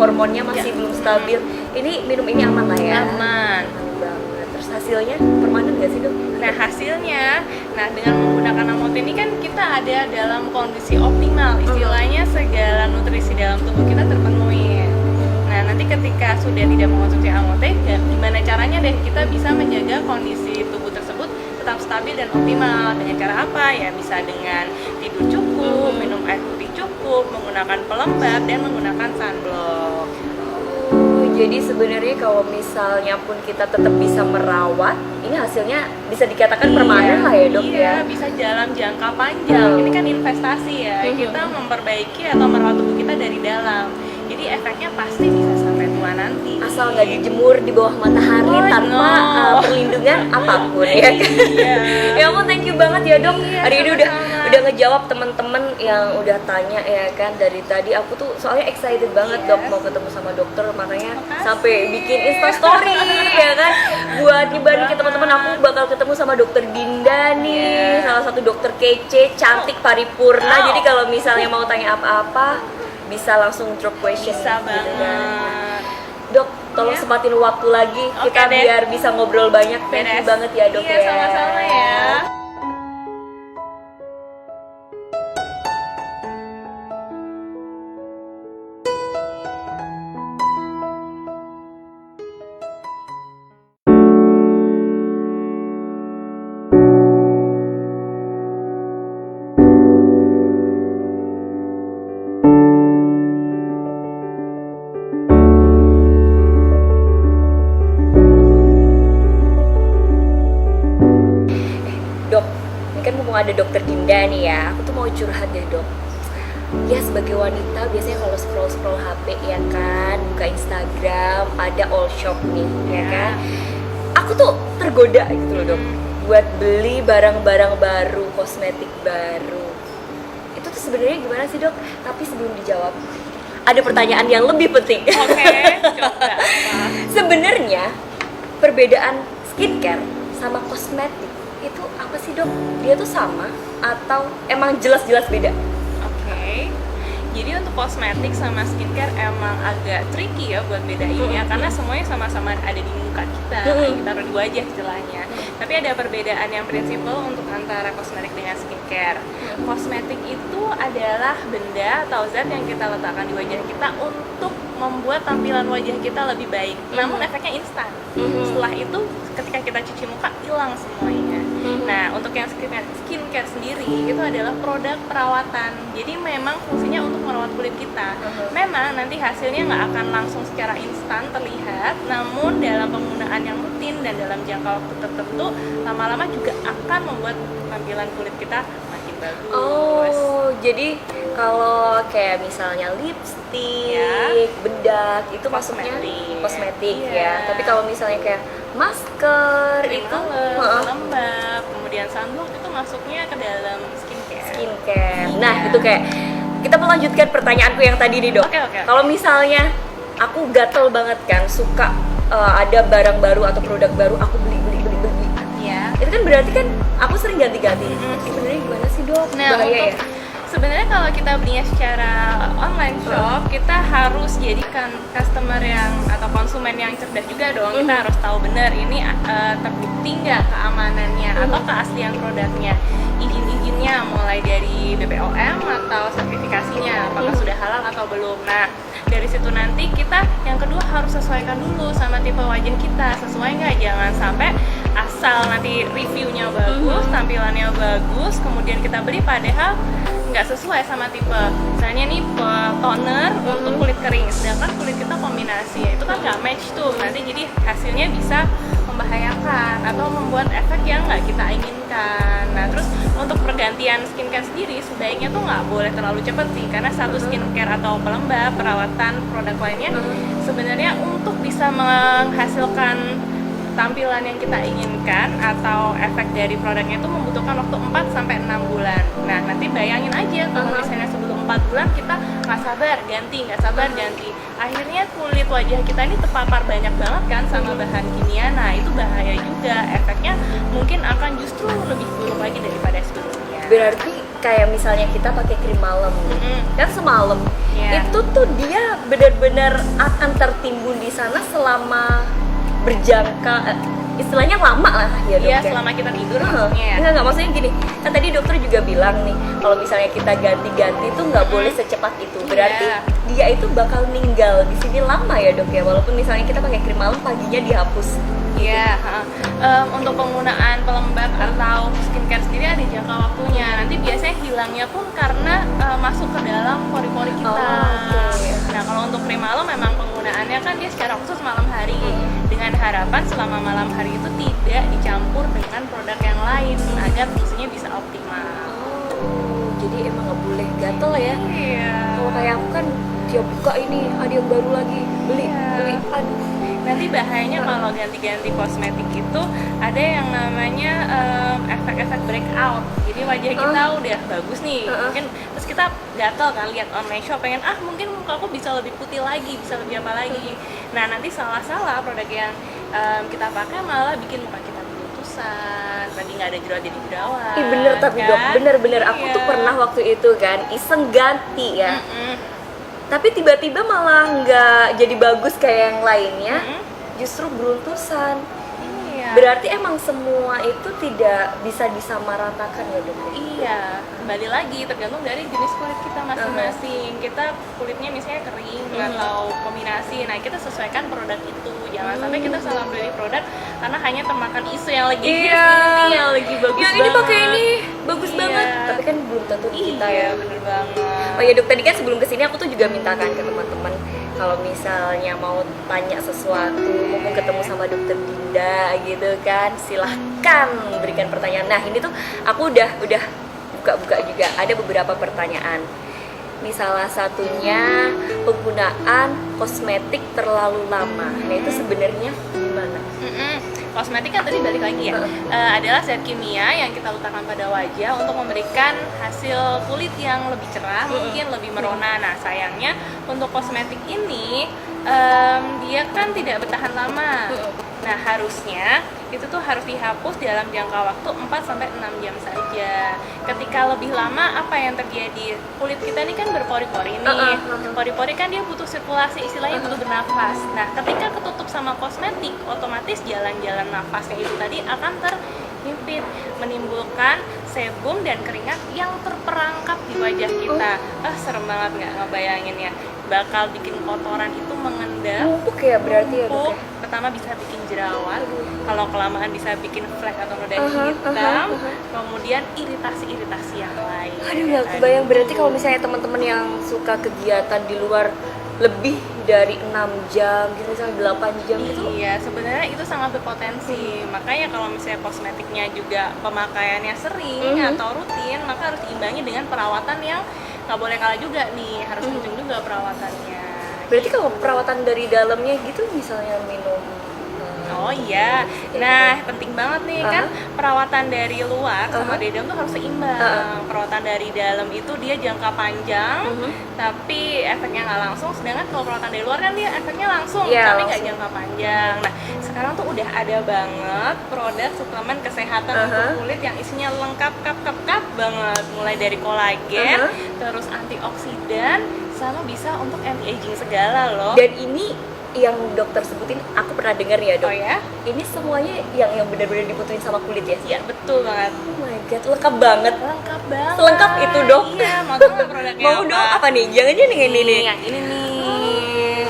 hormonnya masih belum stabil. Ini minum ini aman lah ya. Aman. Aman banget. Terus hasilnya permanen nggak sih, Dok? Nah, hasilnya, dengan menggunakan Amote ini kan kita ada dalam kondisi optimal, istilahnya segala nutrisi dalam tubuh kita terpenuhi. Nah, nanti ketika sudah tidak mengkonsumsi Amote, gimana caranya deh kita bisa menjaga kondisi tubuh tersebut tetap stabil dan optimal. Dengan cara apa? Ya bisa dengan tidur cukup, minum air putih cukup, menggunakan pelembab, dan menggunakan sunblock. Jadi sebenarnya kalau misalnya pun kita tetap bisa merawat, ini hasilnya bisa dikatakan permanen lah ya, Dok Iya, ya. bisa dalam jangka panjang. Ini kan investasi ya. Kita memperbaiki atau merawat tubuh kita dari dalam. Jadi efeknya pasti bisa sampai tua nanti. Asal nggak dijemur di bawah matahari Oh, tanpa no. perlindungan apapun ya kan. Iya. Ya ampun, thank you banget ya, Dok. Iya, Hari ini sama-sama. udah ngejawab teman-teman yang udah tanya ya kan dari tadi. Aku tuh soalnya excited banget, Yes. Dok, mau ketemu sama dokter, makanya Makasih. sampai bikin Insta story ya kan. Buat nyebarin ke teman-teman, aku bakal ketemu sama dokter Dinda nih, Iya. salah satu dokter kece, cantik, paripurna. Oh. Jadi kalau misalnya mau tanya apa-apa bisa langsung drop question Bisa gitu kan. banget. Dok, tolong Iya. sempatin waktu lagi Oke kita deh. biar bisa ngobrol banyak. Thank you Beres. banget ya, Dok. Iya, ya. sama-sama ya. ada dokter Dinda nih ya, aku tuh mau curhat deh dok. Ya sebagai wanita biasanya kalau scroll HP ya kan, buka Instagram, ada all shop nih ya kan. Aku tuh tergoda gitu loh dok, buat beli barang-barang baru, kosmetik baru. Itu tuh sebenarnya gimana sih dok? Tapi sebelum dijawab, ada pertanyaan yang lebih penting. Oke, coba. Sebenarnya perbedaan skincare sama kosmetik itu apa sih dok? Dia tuh sama atau emang jelas-jelas beda? Oke. Jadi untuk kosmetik sama skincare emang agak tricky ya buat bedainnya karena semuanya sama-sama ada di muka kita, kita taruh di wajah istilahnya. Tapi ada perbedaan yang prinsipal untuk antara kosmetik dengan skincare. Kosmetik itu adalah benda atau zat yang kita letakkan di wajah kita untuk membuat tampilan wajah kita lebih baik. Namun efeknya instan. Setelah itu ketika kita cuci muka hilang semuanya. Nah, untuk yang skincare sendiri itu adalah produk perawatan. Jadi memang fungsinya untuk merawat kulit kita. Memang nanti hasilnya nggak akan langsung secara instan terlihat, namun dalam penggunaan yang rutin dan dalam jangka waktu tertentu, lama-lama juga akan membuat tampilan kulit kita makin bagus. Oh, jadi kalau kayak misalnya lipstick, bedak itu masuknya kosmetik ya. Tapi kalau misalnya kayak masker itu lembab, kemudian sunblock itu masuknya ke dalam skincare. Nah, itu kayak kita melanjutkan pertanyaanku yang tadi nih dok. Oke. Kalau misalnya aku gatel banget kan, suka ada barang baru atau produk baru aku beli. Ya. Itu kan berarti kan aku sering ganti-ganti. Sebenarnya gimana sih dok? Nah, Bahaya ya? sebenarnya kalau kita belinya secara online shop, kita harus jadikan customer yang atau konsumen yang cerdas juga dong. Kita harus tahu benar ini terbukti nggak keamanannya atau keaslian produknya, izin-izinnya mulai dari BPOM atau sertifikasinya, apakah sudah halal atau belum. Nah, dari situ nanti kita yang kedua harus sesuaikan dulu sama tipe wajah kita, sesuai nggak, jangan sampai asal nanti reviewnya bagus, tampilannya bagus, kemudian kita beli padahal nggak sesuai sama tipe. Misalnya nih toner untuk kulit kering, sedangkan kulit kita kombinasi, itu kan nggak match tuh, nanti jadi hasilnya bisa membahayakan atau membuat efek yang nggak kita inginkan. Nah, terus untuk pergantian skincare sendiri sebaiknya tuh nggak boleh terlalu cepet sih, karena satu skincare atau pelembab, perawatan, produk lainnya sebenarnya untuk bisa menghasilkan tampilan yang kita inginkan atau efek dari produknya itu membutuhkan waktu 4-6 bulan. Nah, nanti bayangin aja kalau misalnya sebelum 4 bulan kita nggak sabar ganti, akhirnya kulit wajah kita ini terpapar banyak banget kan sama bahan kimia. Nah, itu bahaya juga, efeknya mungkin akan justru lebih buruk lagi daripada sebelumnya. Berarti kayak misalnya kita pakai krim malam kan semalam, itu tuh dia benar-benar akan tertimbun di sana selama berjangka, istilahnya lama lah ya dok. Iya, selama kita tidur maksudnya ya. Enggak, maksudnya gini, kan tadi dokter juga bilang nih, kalau misalnya kita ganti-ganti itu nggak boleh secepat itu. Berarti dia itu bakal ninggal di sini lama ya dok ya, walaupun misalnya kita pakai krim malam paginya dihapus. Iya, untuk penggunaan pelembab atau skincare sendiri ada jangka waktunya. Nanti biasanya hilangnya pun karena masuk ke dalam pori-pori kita. Nah, kalau untuk krim malam memang penggunaannya kan dia secara khusus malam hari, dengan harapan selama malam hari itu tidak dicampur dengan produk yang lain agar fungsinya bisa optimal. Jadi emang nggak boleh gatel ya. Iya. Kalau kayak aku kan tiap buka ini ada yang baru lagi, beli. Aduh. Nanti bahayanya kalau ganti-ganti kosmetik itu ada yang namanya efek-efek breakout. Jadi wajah kita udah bagus nih, mungkin terus kita gatel kan lihat online shop, pengen mungkin muka aku bisa lebih putih lagi, bisa lebih apa lagi. Nah, nanti salah-salah produk yang kita pakai malah bikin muka kita beruntusan, tadi nggak ada jerawat jadi jerawat. Bener tapi kan? dok, bener aku tuh pernah waktu itu kan iseng ganti ya. Tapi tiba-tiba malah nggak jadi bagus kayak yang lainnya, justru beruntusan. Berarti emang semua itu tidak bisa disamaratakan ya dok? Iya, kembali lagi tergantung dari jenis kulit kita masing-masing. Kita kulitnya misalnya kering atau kombinasi, nah kita sesuaikan produk itu. Jangan sampai kita salah beli produk karena hanya termakan isu yang lagi ini yang lagi bagus yang banget. ini pakai ini bagus banget, tapi kan belum tentu di kita ya. Bener banget. Oh ya dok, tadi kan sebelum kesini aku tuh juga mintakan ke teman-teman kalau misalnya mau tanya sesuatu, mau ketemu sama dokter Dinda Dinda gitu kan. Silahkan berikan pertanyaan. Nah ini tuh aku udah buka-buka juga, ada beberapa pertanyaan. Nih salah satunya penggunaan kosmetik terlalu lama. Nah itu sebenarnya gimana? Kosmetik kan tadi balik lagi ya, adalah zat kimia yang kita letakkan pada wajah untuk memberikan hasil kulit yang lebih cerah, mungkin lebih merona. Nah sayangnya untuk kosmetik ini dia kan tidak bertahan lama. Nah harusnya itu tuh harus dihapus dalam jangka waktu 4-6 jam saja. Ketika lebih lama apa yang terjadi? Kulit kita ini kan berpori-pori nih. Pori-pori kan dia butuh sirkulasi, istilahnya butuh bernafas. Nah ketika ketutup sama kosmetik, otomatis jalan-jalan nafasnya itu tadi akan terhimpit, menimbulkan sebum dan keringat yang terperangkap di wajah kita. Serem banget nggak ngebayangin ya, bakal bikin kotoran itu mengendap. Numpuk ya berarti ya dok ya? Pertama bisa bikin jerawat, kalau kelamaan bisa bikin flek atau noda hitam, kemudian iritasi-iritasi yang lain. Aduh nggak kebayang, berarti kalau misalnya teman-teman yang suka kegiatan di luar lebih dari 6 jam gitu, misalnya 8 jam gitu. Iya, sebenarnya itu sangat berpotensi. Makanya kalau misalnya kosmetiknya juga pemakaiannya sering atau rutin, maka harus diimbangi dengan perawatan yang nggak boleh kalah juga nih, harus kenceng juga perawatannya. Berarti kalau perawatan dari dalamnya gitu, misalnya minum Oh iya, nah penting banget nih kan perawatan dari luar sama dari dalam tuh harus seimbang. Perawatan dari dalam itu dia jangka panjang, tapi efeknya nggak langsung. Sedangkan kalau perawatan dari luar kan dia efeknya langsung, tapi nggak jangka panjang. Nah sekarang tuh udah ada banget produk suplemen kesehatan untuk kulit yang isinya lengkap kap banget, mulai dari kolagen, terus antioksidan, sama bisa untuk anti-aging segala loh. Dan ini yang dokter sebutin, aku pernah dengar ya dok. Oh ya? Ini semuanya yang benar-benar dibutuhin sama kulit ya? Iya betul banget. Oh my god, lengkap banget. Lengkap banget. Selengkap itu dok. Iya, mau tahu nggak produknya mau apa? dong, apa nih? Jangan-jangan yang ini nih. Yang ini nih.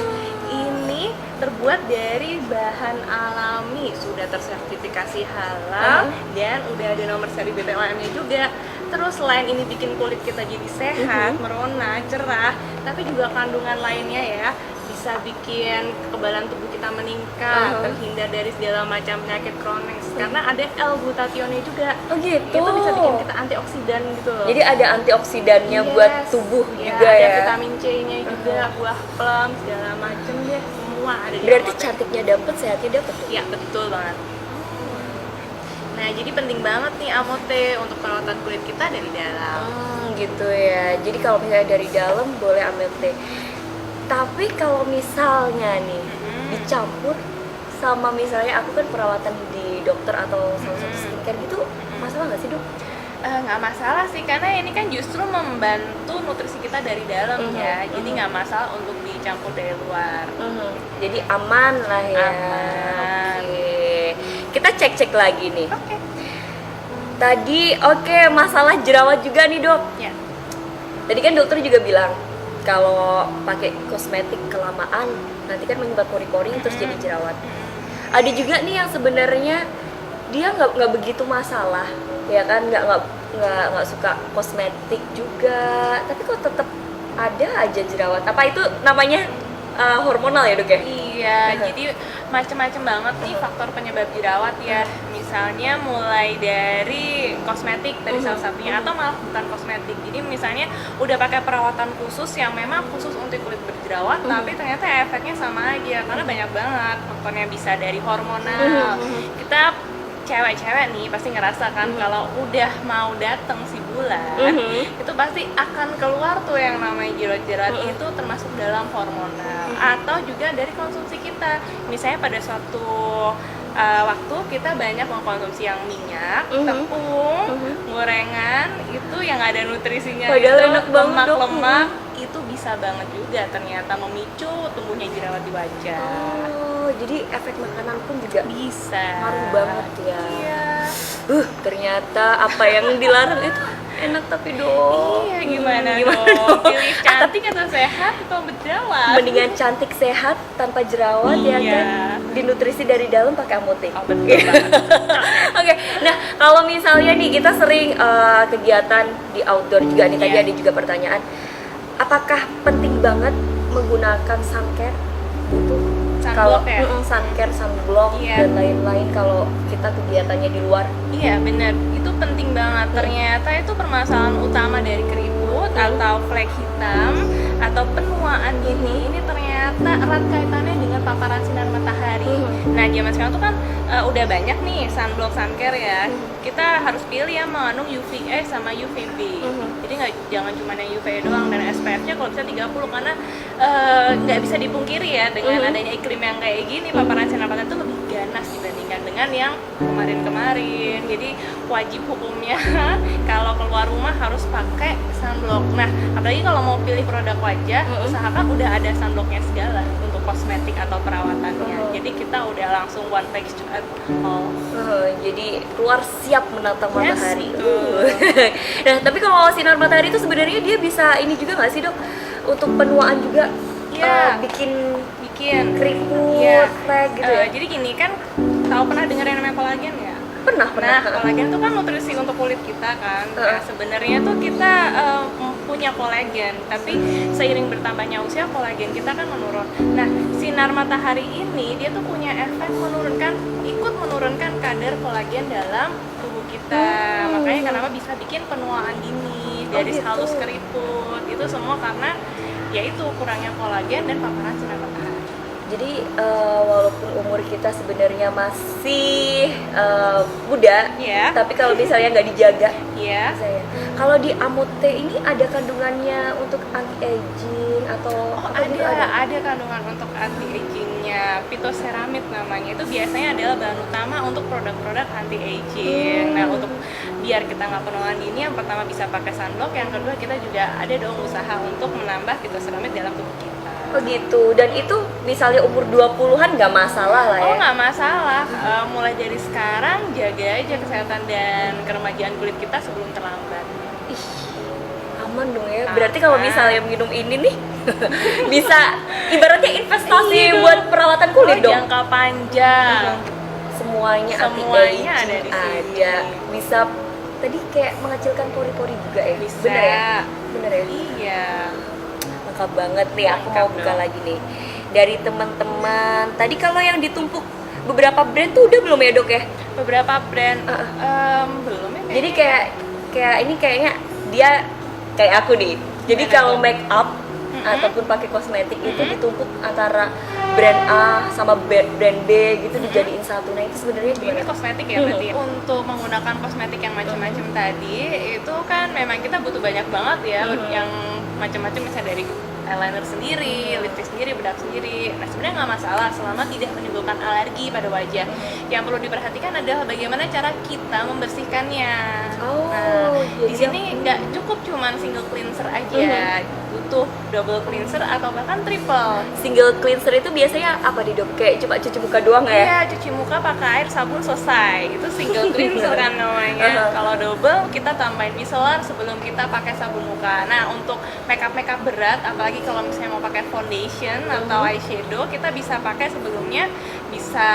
Ini terbuat dari bahan alami, sudah tersertifikasi halal dan udah ada nomor seri BPOM-nya juga. Terus selain ini bikin kulit kita jadi sehat, merona, cerah, tapi juga kandungan lainnya ya, bisa bikin kekebalan tubuh kita meningkat, terhindar dari segala macam penyakit kronis. Karena ada L-glutathione juga. Oh gitu. Itu bisa bikin kita antioksidan gitu loh. Jadi ada antioksidannya buat tubuh juga ada ya. vitamin C-nya juga, buah plum segala macam deh, semua ada di Berarti Amote. cantiknya dapet, sehatnya dapet tuh. Iya betul banget. Nah jadi penting banget nih Amote untuk perawatan kulit kita dari dalam. Gitu ya. Jadi kalau misalnya dari dalam boleh Amote. Tapi kalau misalnya nih dicampur sama misalnya aku kan perawatan di dokter atau salah satu skincare gitu, masalah nggak sih dok? Nggak masalah sih, karena ini kan justru membantu nutrisi kita dari dalam ya. Jadi nggak masalah untuk dicampur dari luar. Jadi aman lah ya. Aman. Oke. Kita cek-cek lagi nih. Oke. Tadi masalah jerawat juga nih dok. Ya. Tadi kan dokter juga bilang kalau pakai kosmetik kelamaan nanti kan menyebabkan pori-pori terus jadi jerawat. Ada juga nih yang sebenarnya dia nggak begitu masalah, ya kan, nggak suka kosmetik juga, tapi kok tetap ada aja jerawat. Apa itu namanya hormonal ya dok ya? Iya, jadi macam-macam banget nih faktor penyebab jerawat ya. Misalnya mulai dari kosmetik tadi salah satunya, atau malah bukan kosmetik. Jadi misalnya udah pakai perawatan khusus yang memang khusus untuk kulit berjerawat, tapi ternyata efeknya sama aja karena banyak banget faktornya. Bisa dari hormonal. Kita cewek-cewek nih pasti ngerasa kan kalau udah mau datang si bulan itu pasti akan keluar tuh yang namanya jerawat-jerawat. Itu termasuk dalam hormonal atau juga dari konsumsi kita. Misalnya pada suatu waktu kita banyak mengkonsumsi yang minyak, tepung, gorengan itu yang ada nutrisinya, padahal itu enak banget, Dok. lemak-lemak itu bisa banget juga ternyata memicu tumbuhnya jerawat di wajah. Oh, jadi efek makanan pun juga Bisa. ngaruh banget ya. Iya. Ternyata apa yang dilarang itu enak tapi dong. Iya, gimana dong? Pilih cantik atau sehat atau berjerawat? Mendingan cantik sehat tanpa jerawat ya Iya. kan. Dinutrisi dari dalam pakai Amote. Oh, betul banget. Oke, nah kalau misalnya nih kita sering kegiatan di outdoor juga nih, tadi Iya. ada juga pertanyaan, apakah penting banget menggunakan suncare? Butuh kalau sunblock ya. sun care, sunblock Iya. dan lain-lain kalau kita kegiatannya di luar. Iya benar, itu penting banget. Ternyata itu permasalahan utama dari keriput atau flek hitam atau penuaan dini ini ternyata erat kaitannya dengan paparan sinar matahari. Nah zaman sekarang tuh kan udah banyak nih sunblock, sun care ya. Kita harus pilih yang mengandung UVA sama UVB. Jadi jangan cuma yang UVA doang, dan SPF-nya kalau bisa 30 karena nggak bisa dipungkiri ya dengan adanya iklim yang kayak gini, paparan sinar matahari itu lebih ganas dibandingkan dengan yang kemarin-kemarin. Jadi wajib hukumnya kalau keluar rumah harus pakai sunblock. Nah, apalagi kalau mau pilih produk wajah, usahakan udah ada sunblocknya segala untuk kosmetik atau perawatannya. Jadi kita udah langsung one package at all. Jadi keluar siap menatang matahari. betul. Nah, tapi kalau sinar matahari itu sebenarnya dia bisa ini juga nggak sih dok? Untuk penuaan juga, Iya. bikin Bikin keriput, Iya. flek gitu ya? Jadi gini kan, pernah dengar yang namanya kolagen ya? Pernah. Nah, kolagen itu kan nutrisi untuk kulit kita kan. Nah, sebenarnya tuh kita punya kolagen, tapi seiring bertambahnya usia kolagen kita kan menurun. Nah, sinar matahari ini dia tuh punya efek ikut menurunkan kadar kolagen dalam tubuh kita. Makanya kenapa bisa bikin penuaan dini dari gitu. halus keriput. Itu semua karena yaitu kurangnya kolagen dan paparan sinar matahari. Jadi walaupun umur kita sebenarnya masih muda, Iya. tapi kalau misalnya nggak dijaga, Iya. kalau di Amute ini ada kandungannya untuk anti aging atau apa gitu Ada kandungan untuk anti agingnya, phytoceramide namanya. Itu biasanya adalah bahan utama untuk produk-produk anti aging. Nah, untuk biar kita nggak penuaan dini, yang pertama bisa pakai sunblock, yang kedua kita juga ada dong usaha untuk menambah phytoceramide dalam tubuh kita. Oh gitu, dan itu misalnya umur 20-an nggak masalah lah ya? Oh nggak masalah, mulai dari sekarang jaga aja kesehatan dan keremajaan kulit kita sebelum terlambat. Ih, aman dong ya. Berarti kalau misalnya minum ini nih bisa ibaratnya investasi Iya. buat perawatan kulit dong. Jangka panjang. Semuanya Semuanya anti-aging ada di sini. ada. Bisa tadi kayak mengecilkan pori-pori juga ya. Bisa. Bener ya? Bener ya? Iya. Lengkap banget nih, aku Lengkap mau buka dong. lagi nih. Dari teman-teman. Tadi kalau yang ditumpuk beberapa brand tuh udah belum ya dok ya? Beberapa brand belum ya. Jadi kayak ini kayaknya dia kayak aku nih. Jadi Gimana kalau tuh? make up ataupun pakai kosmetik itu ditumpuk antara brand A sama brand B gitu dijadiin satu. Nah itu sebenarnya Ini gimana? kosmetik ya berarti. Untuk menggunakan kosmetik yang macam-macam tadi, itu kan memang kita butuh banyak banget ya, yang macam-macam, misalnya dari eyeliner sendiri, lipstick sendiri, bedak sendiri. Nah sebenarnya nggak masalah selama tidak menimbulkan alergi pada wajah. Yang perlu diperhatikan adalah bagaimana cara kita membersihkannya. Oh, Nah, jadi di sini nggak cukup cuman single cleanser aja, butuh double cleanser atau bahkan triple. Single cleanser itu biasanya apa nih dok? Kayak cuma cuci muka doang ya? Iya, cuci muka pakai air, sabun, selesai. Itu single cleanser kan namanya. Kalau double kita tambahin micellar sebelum kita pakai sabun muka. Nah, untuk makeup berat, apalagi kalau misalnya mau pakai foundation atau eyeshadow, kita bisa pakai sebelumnya bisa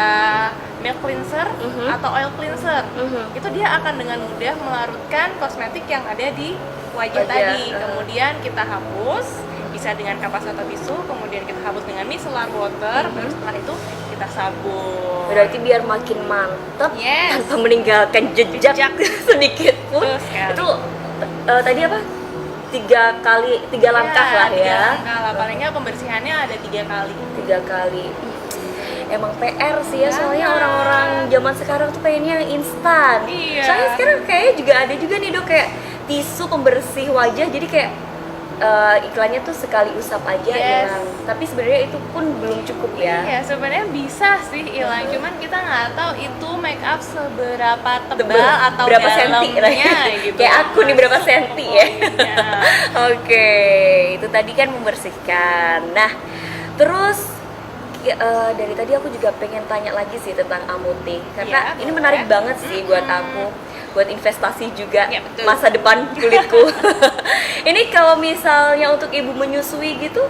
milk cleanser atau oil cleanser. Itu dia akan dengan mudah melarutkan kosmetik yang ada di wajah tadi. Kemudian kita hapus, bisa dengan kapas atau tisu, kemudian kita hapus dengan micellar water, baru setelah itu kita sabun. Berarti biar makin mantap Yes. tanpa meninggalkan jejak sedikit pun. Betul sekali. Itu tadi apa? tiga langkah lah Tiga ya. langkah lah, paling nggak pembersihannya ada 3 kali. 3 kali. Emang PR sih ya, soalnya Banget. orang zaman sekarang tuh pengennya yang instan. Iya. Soalnya sekarang kayaknya juga ada juga nih dok kayak tisu pembersih wajah, jadi kayak iklannya tuh sekali usap aja Yes. hilang. Tapi sebenarnya itu pun belum cukup ya. Iya, sebenarnya bisa sih hilang, cuman kita nggak tahu itu make up seberapa tebal Tebel, atau berapa senti dalamnya gitu. kayak aku nih berapa senti ya. Iya. Oke, itu tadi kan membersihkan. Nah, terus dari tadi aku juga pengen tanya lagi sih tentang Amute karena Iya, ini boleh. menarik banget sih buat aku, buat investasi juga Iya, betul. masa depan kulitku. Ini kalau misalnya untuk ibu menyusui gitu,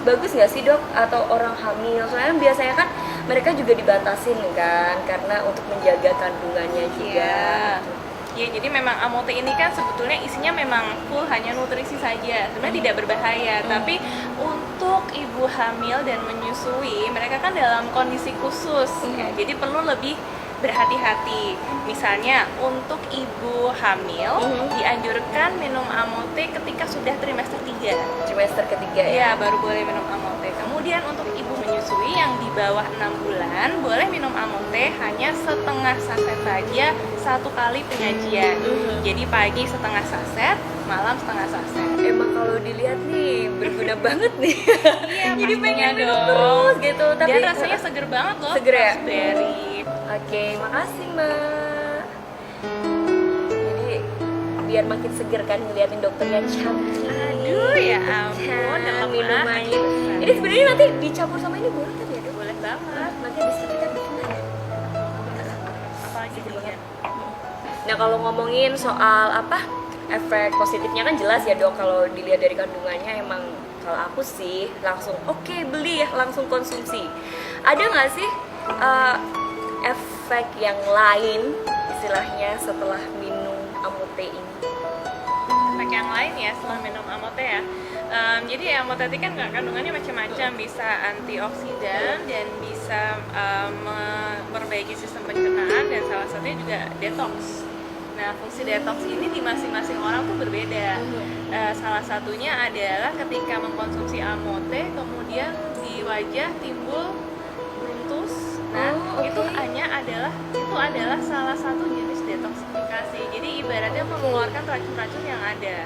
bagus nggak sih dok? Atau orang hamil? Soalnya biasanya kan mereka juga dibatasin kan karena untuk menjaga kandungannya juga. Iya. Ya, jadi memang Amote ini kan sebetulnya isinya memang full hanya nutrisi saja. Sebenarnya tidak berbahaya, tapi untuk ibu hamil dan menyusui, mereka kan dalam kondisi khusus ya. Jadi perlu lebih berhati-hati. Misalnya untuk ibu hamil dianjurkan minum Amote ketika sudah trimester 3. Trimester ketiga ya. Ya, baru boleh minum Amote. Kemudian untuk ibu menyusui yang di bawah 6 bulan boleh minum Amote hanya setengah saset saja satu kali penyajian. Jadi pagi setengah saset, malam setengah saset. Emang kalau dilihat nih berguna banget nih. Iya, Jadi pengen minum dong. terus gitu. Tapi Dan rasanya seger banget loh. Seger ya? Raspberry. Oke, makasih Mbak. Jadi biar makin seger kan ngeliatin dokter yang cantik. Aduh, ya ampun, Kan, lemak. minumannya. Ini sebenarnya nanti dicampur sama ini boleh kan ya dok? Boleh banget. Nanti habis itu kita bikin ya. Apalagi dingin. Nah kalau ngomongin soal apa efek positifnya kan jelas ya dok, kalau dilihat dari kandungannya emang kalau aku sih langsung oke, beli ya, langsung konsumsi. Ada nggak sih efek yang lain istilahnya setelah minum Amote ini? Efek yang lain ya setelah minum Amote ya. Jadi Amote itu kan kandungannya macam-macam, bisa antioksidan dan bisa memperbaiki sistem pencernaan dan salah satunya juga detox. Nah, fungsi detox ini di masing-masing orang tuh berbeda. Salah satunya adalah ketika mengkonsumsi Amote kemudian di wajah timbul beruntus. Nah, itu adalah salah satu jenis detoksifikasi. Jadi ibaratnya mengeluarkan racun-racun yang ada.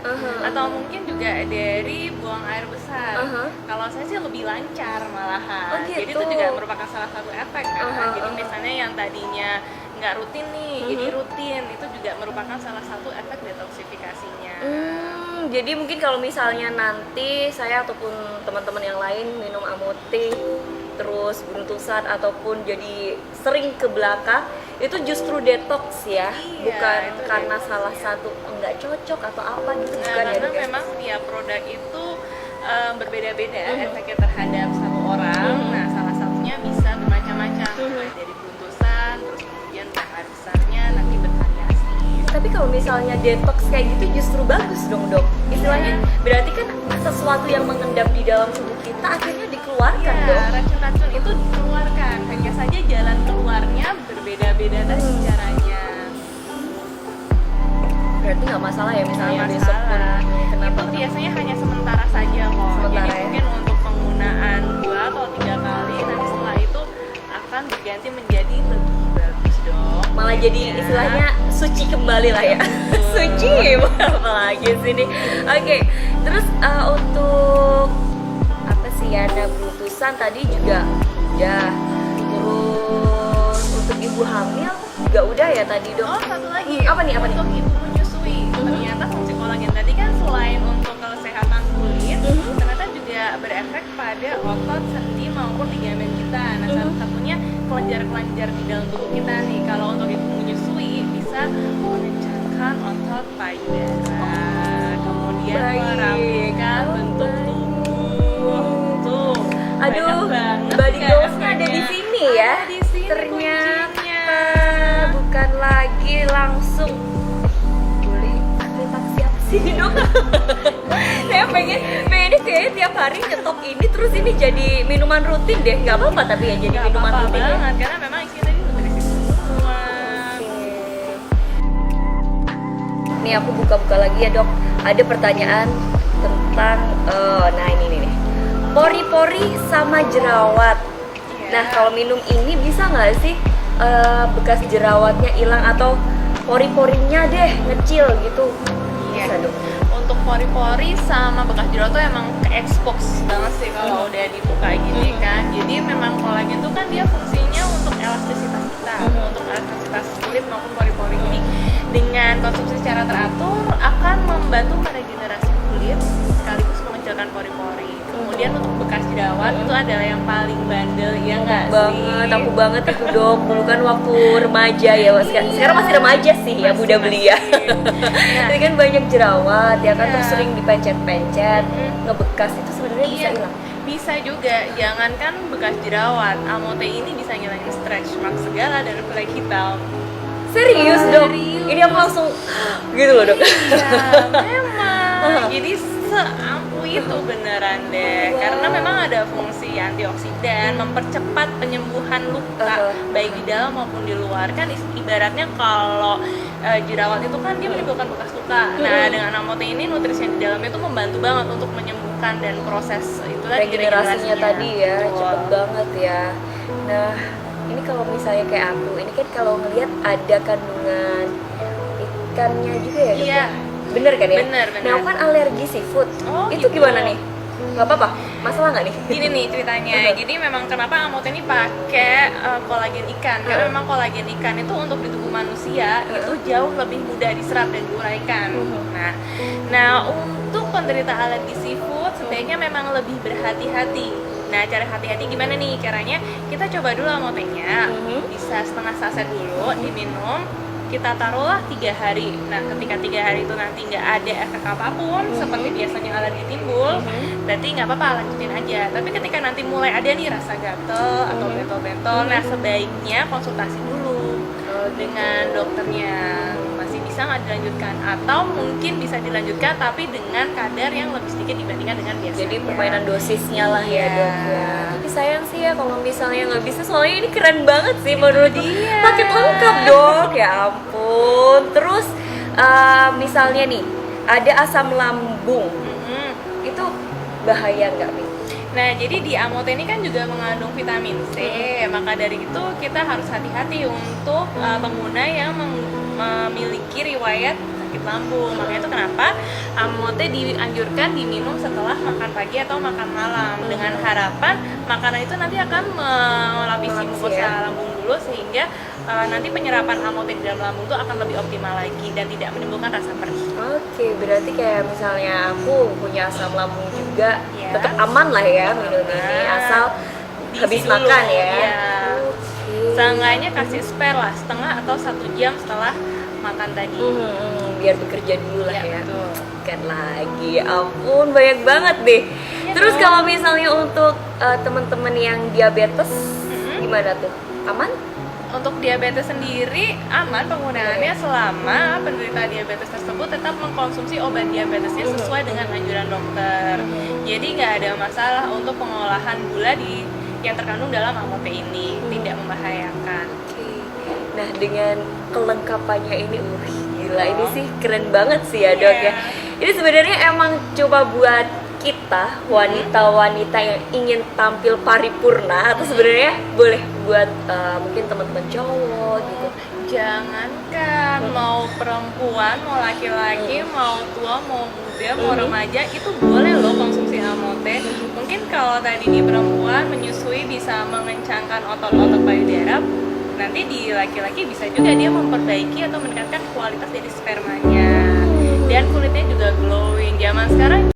Atau mungkin juga dari buang air besar. Kalau saya sih lebih lancar malahan. Gitu. Jadi itu juga merupakan salah satu efek kan. Jadi misalnya yang tadinya nggak rutin nih, jadi rutin, itu juga merupakan salah satu efek detoksifikasinya. Jadi mungkin kalau misalnya nanti saya ataupun teman-teman yang lain minum Amote terus beruntusan ataupun jadi sering ke belakang, itu justru detox ya, Iya, bukan itu karena detox, salah ya. satu enggak cocok atau apa gitu, Nah, bukan ya karena dok ya? memang tiap produk itu berbeda-beda efeknya terhadap satu orang. Nah, salah satunya bisa bermacam-macam, mulai dari beruntusan, terus kemudian buang air besarnya nanti bervariasi. Tapi kalau misalnya detox kayak gitu justru bagus dong dok. Istilahnya berarti kan sesuatu yang mengendap di dalam tubuh kita akhirnya dikeluarkan Ya, dong. racun-racun itu dikeluarkan, hanya saja jalan keluarnya berbeda-beda tadi caranya. Berarti nggak masalah ya misalnya Nggak besok pun masalah. kenapa? Itu biasanya hanya sementara saja kok. Sementara Jadi ya? mungkin untuk penggunaan 2 atau 3 kali, nanti setelah itu akan berganti menjadi lebih bagus dong. Malah jadi Ya. istilahnya suci kembali lah ya. Suci apalagi sini. Oke, terus untuk apa sih ya, ada beruntusan tadi juga udah. Terus untuk ibu hamil juga udah ya tadi dok. Oh, satu lagi. Apa nih, apa nih? Untuk ibu menyusui, ternyata fungsi kolagen tadi kan selain untuk kesehatan kulit, ternyata juga berefek pada otot, sendi maupun ligamen kita. Nah, salah satunya kelenjar-kelenjar di dalam tubuh kita nih. Kalau untuk ibu menyusui bisa mengencangkan otot payudara, kemudian Baik. merapikan bentuk tubuh. Tuh, Aduh, banyak banget body ya goals-nya ada efeknya. di sini ya. Ada di sini Ternyata kuncinya. bukan lagi langsung boleh aplikasi apa sih dok? Saya pengennya kayaknya tiap hari nyetok ini terus ini jadi minuman rutin deh. Nggak apa-apa tapi ya jadi Nggak minuman apa-apa rutin ya. banget, karena memang isinya tadi nutrisi semua. Nih aku buka-buka lagi ya dok. Ada pertanyaan tentang nah ini nih. Pori-pori sama jerawat. Iya. Nah kalau minum ini bisa nggak sih bekas jerawatnya hilang atau pori-porinya deh ngecil gitu? Iya. Bisa dok. Untuk pori-pori sama bekas jerawat tuh emang ke-expose banget sih kalau udah dibuka gini kan. Jadi memang kolagen tuh kan dia fungsinya untuk elastisitas kita, untuk elastisitas kulit maupun pori-pori. Jadi dengan konsumsi secara teratur akan membantu meregenerasi kulit sekaligus mengecilkan pori-pori. Kemudian untuk bekas jerawat itu adalah yang paling bandel, ya nggak sih? Aku banget itu dok. Dulu kan waktu remaja ya, sekarang masih remaja sih ya, muda belia. Nah, Tapi kan banyak jerawat ya kan, Iya. terus sering dipencet-pencet, ngebekas itu sebenarnya bisa iya, hilang. bisa juga. Jangankan bekas jerawat, Amote ini bisa ngilangin stretch mark segala dari kulit hitam. Serius dok? Serius. Ini aku langsung gitu loh dok. Iya, memang. Jadi seampuh itu beneran deh. Karena memang ada fungsi antioksidan, mempercepat penyembuhan luka baik di dalam maupun di luar. Kan ibaratnya kalau jerawat itu kan dia menimbulkan bekas luka. Nah, dengan Amote ini nutrisi yang di dalamnya itu membantu banget untuk menyembuhkan dan proses itu tadi Regenerasinya tadi ya, Betul. cepet banget ya. Nah, ini kalau misalnya kayak aku, ini kan kalau ngelihat ada kandungan ikannya juga ya dok? Iya. Bener kan ya? Bener. Nah, aku kan alergi seafood. Oh, Itu gitu. gimana nih? Gak apa-apa? Masalah nggak nih? Gini nih ceritanya, jadi memang kenapa Amote ini pakai kolagen ikan, karena memang kolagen ikan itu untuk di tubuh manusia itu jauh lebih mudah diserap dan diuraikan. Nah untuk penderita alergi seafood sebaiknya memang lebih berhati-hati. Nah cara hati-hati gimana nih caranya? Kita coba dulu Amotenya, bisa setengah saset dulu diminum. Kita taruhlah 3 hari. Nah, ketika 3 hari itu nanti nggak ada efek apapun, seperti biasanya alergi timbul, berarti nggak apa-apa, lanjutin aja. Tapi ketika nanti mulai ada nih rasa gatel atau bentol-bentol, nah sebaiknya konsultasi dulu dengan dokternya. Masih bisa nggak dilanjutkan? Atau mungkin bisa dilanjutkan, tapi dengan kadar yang lebih sedikit dibandingkan dengan biasanya. Jadi permainan dosisnya lah ya Iya. dok ya. Tapi sayang sih ya kalau misalnya nggak bisa, soalnya ini keren banget sih menurut dia. paket lengkap dok. Ya ampun. Terus misalnya nih ada asam lambung, itu bahaya nggak nih? Nah, jadi di Amote ini kan juga mengandung vitamin C, maka dari itu kita harus hati-hati untuk pengguna yang memiliki riwayat sakit lambung. Makanya itu kenapa Amote dianjurkan diminum setelah makan pagi atau makan malam, dengan harapan makanan itu nanti akan melapisi mukosa lambung dulu, sehingga nanti penyerapan Amote di dalam lambung itu akan lebih optimal lagi dan tidak menimbulkan rasa perih. Oke, berarti kayak misalnya aku punya asam lambung juga, Ya. tetap aman lah ya minum ini, asal Diisi habis dulu, makan ya. iya. Oke. Seenggaknya kasih spare lah, setengah atau 1 jam setelah makan tadi. Biar bekerja dulu lah ya. Betul. Kan lagi, ya ampun banyak banget deh. Ya, Terus dong. kalau misalnya untuk teman-teman yang diabetes gimana tuh? Aman? Untuk diabetes sendiri aman penggunaannya selama penderita diabetes tersebut tetap mengkonsumsi obat diabetesnya sesuai dengan anjuran dokter. Jadi nggak ada masalah untuk pengolahan gula yang terkandung dalam Amote ini, tidak membahayakan. Oke. Nah dengan kelengkapannya ini, gila ini sih keren banget sih ya dok ya. Ini sebenarnya emang coba buat kita wanita-wanita yang ingin tampil paripurna, atau sebenarnya boleh buat mungkin teman-teman cowok gitu. Jangankan mau perempuan, mau laki-laki, mau tua, mau muda, mau remaja, itu boleh loh konsumsi Amote. Mungkin kalau tadi di perempuan menyusui bisa mengencangkan otot-otot payudara, nanti di laki-laki bisa juga dia memperbaiki atau meningkatkan kualitas dari spermanya. Dan kulitnya juga glowing. Zaman sekarang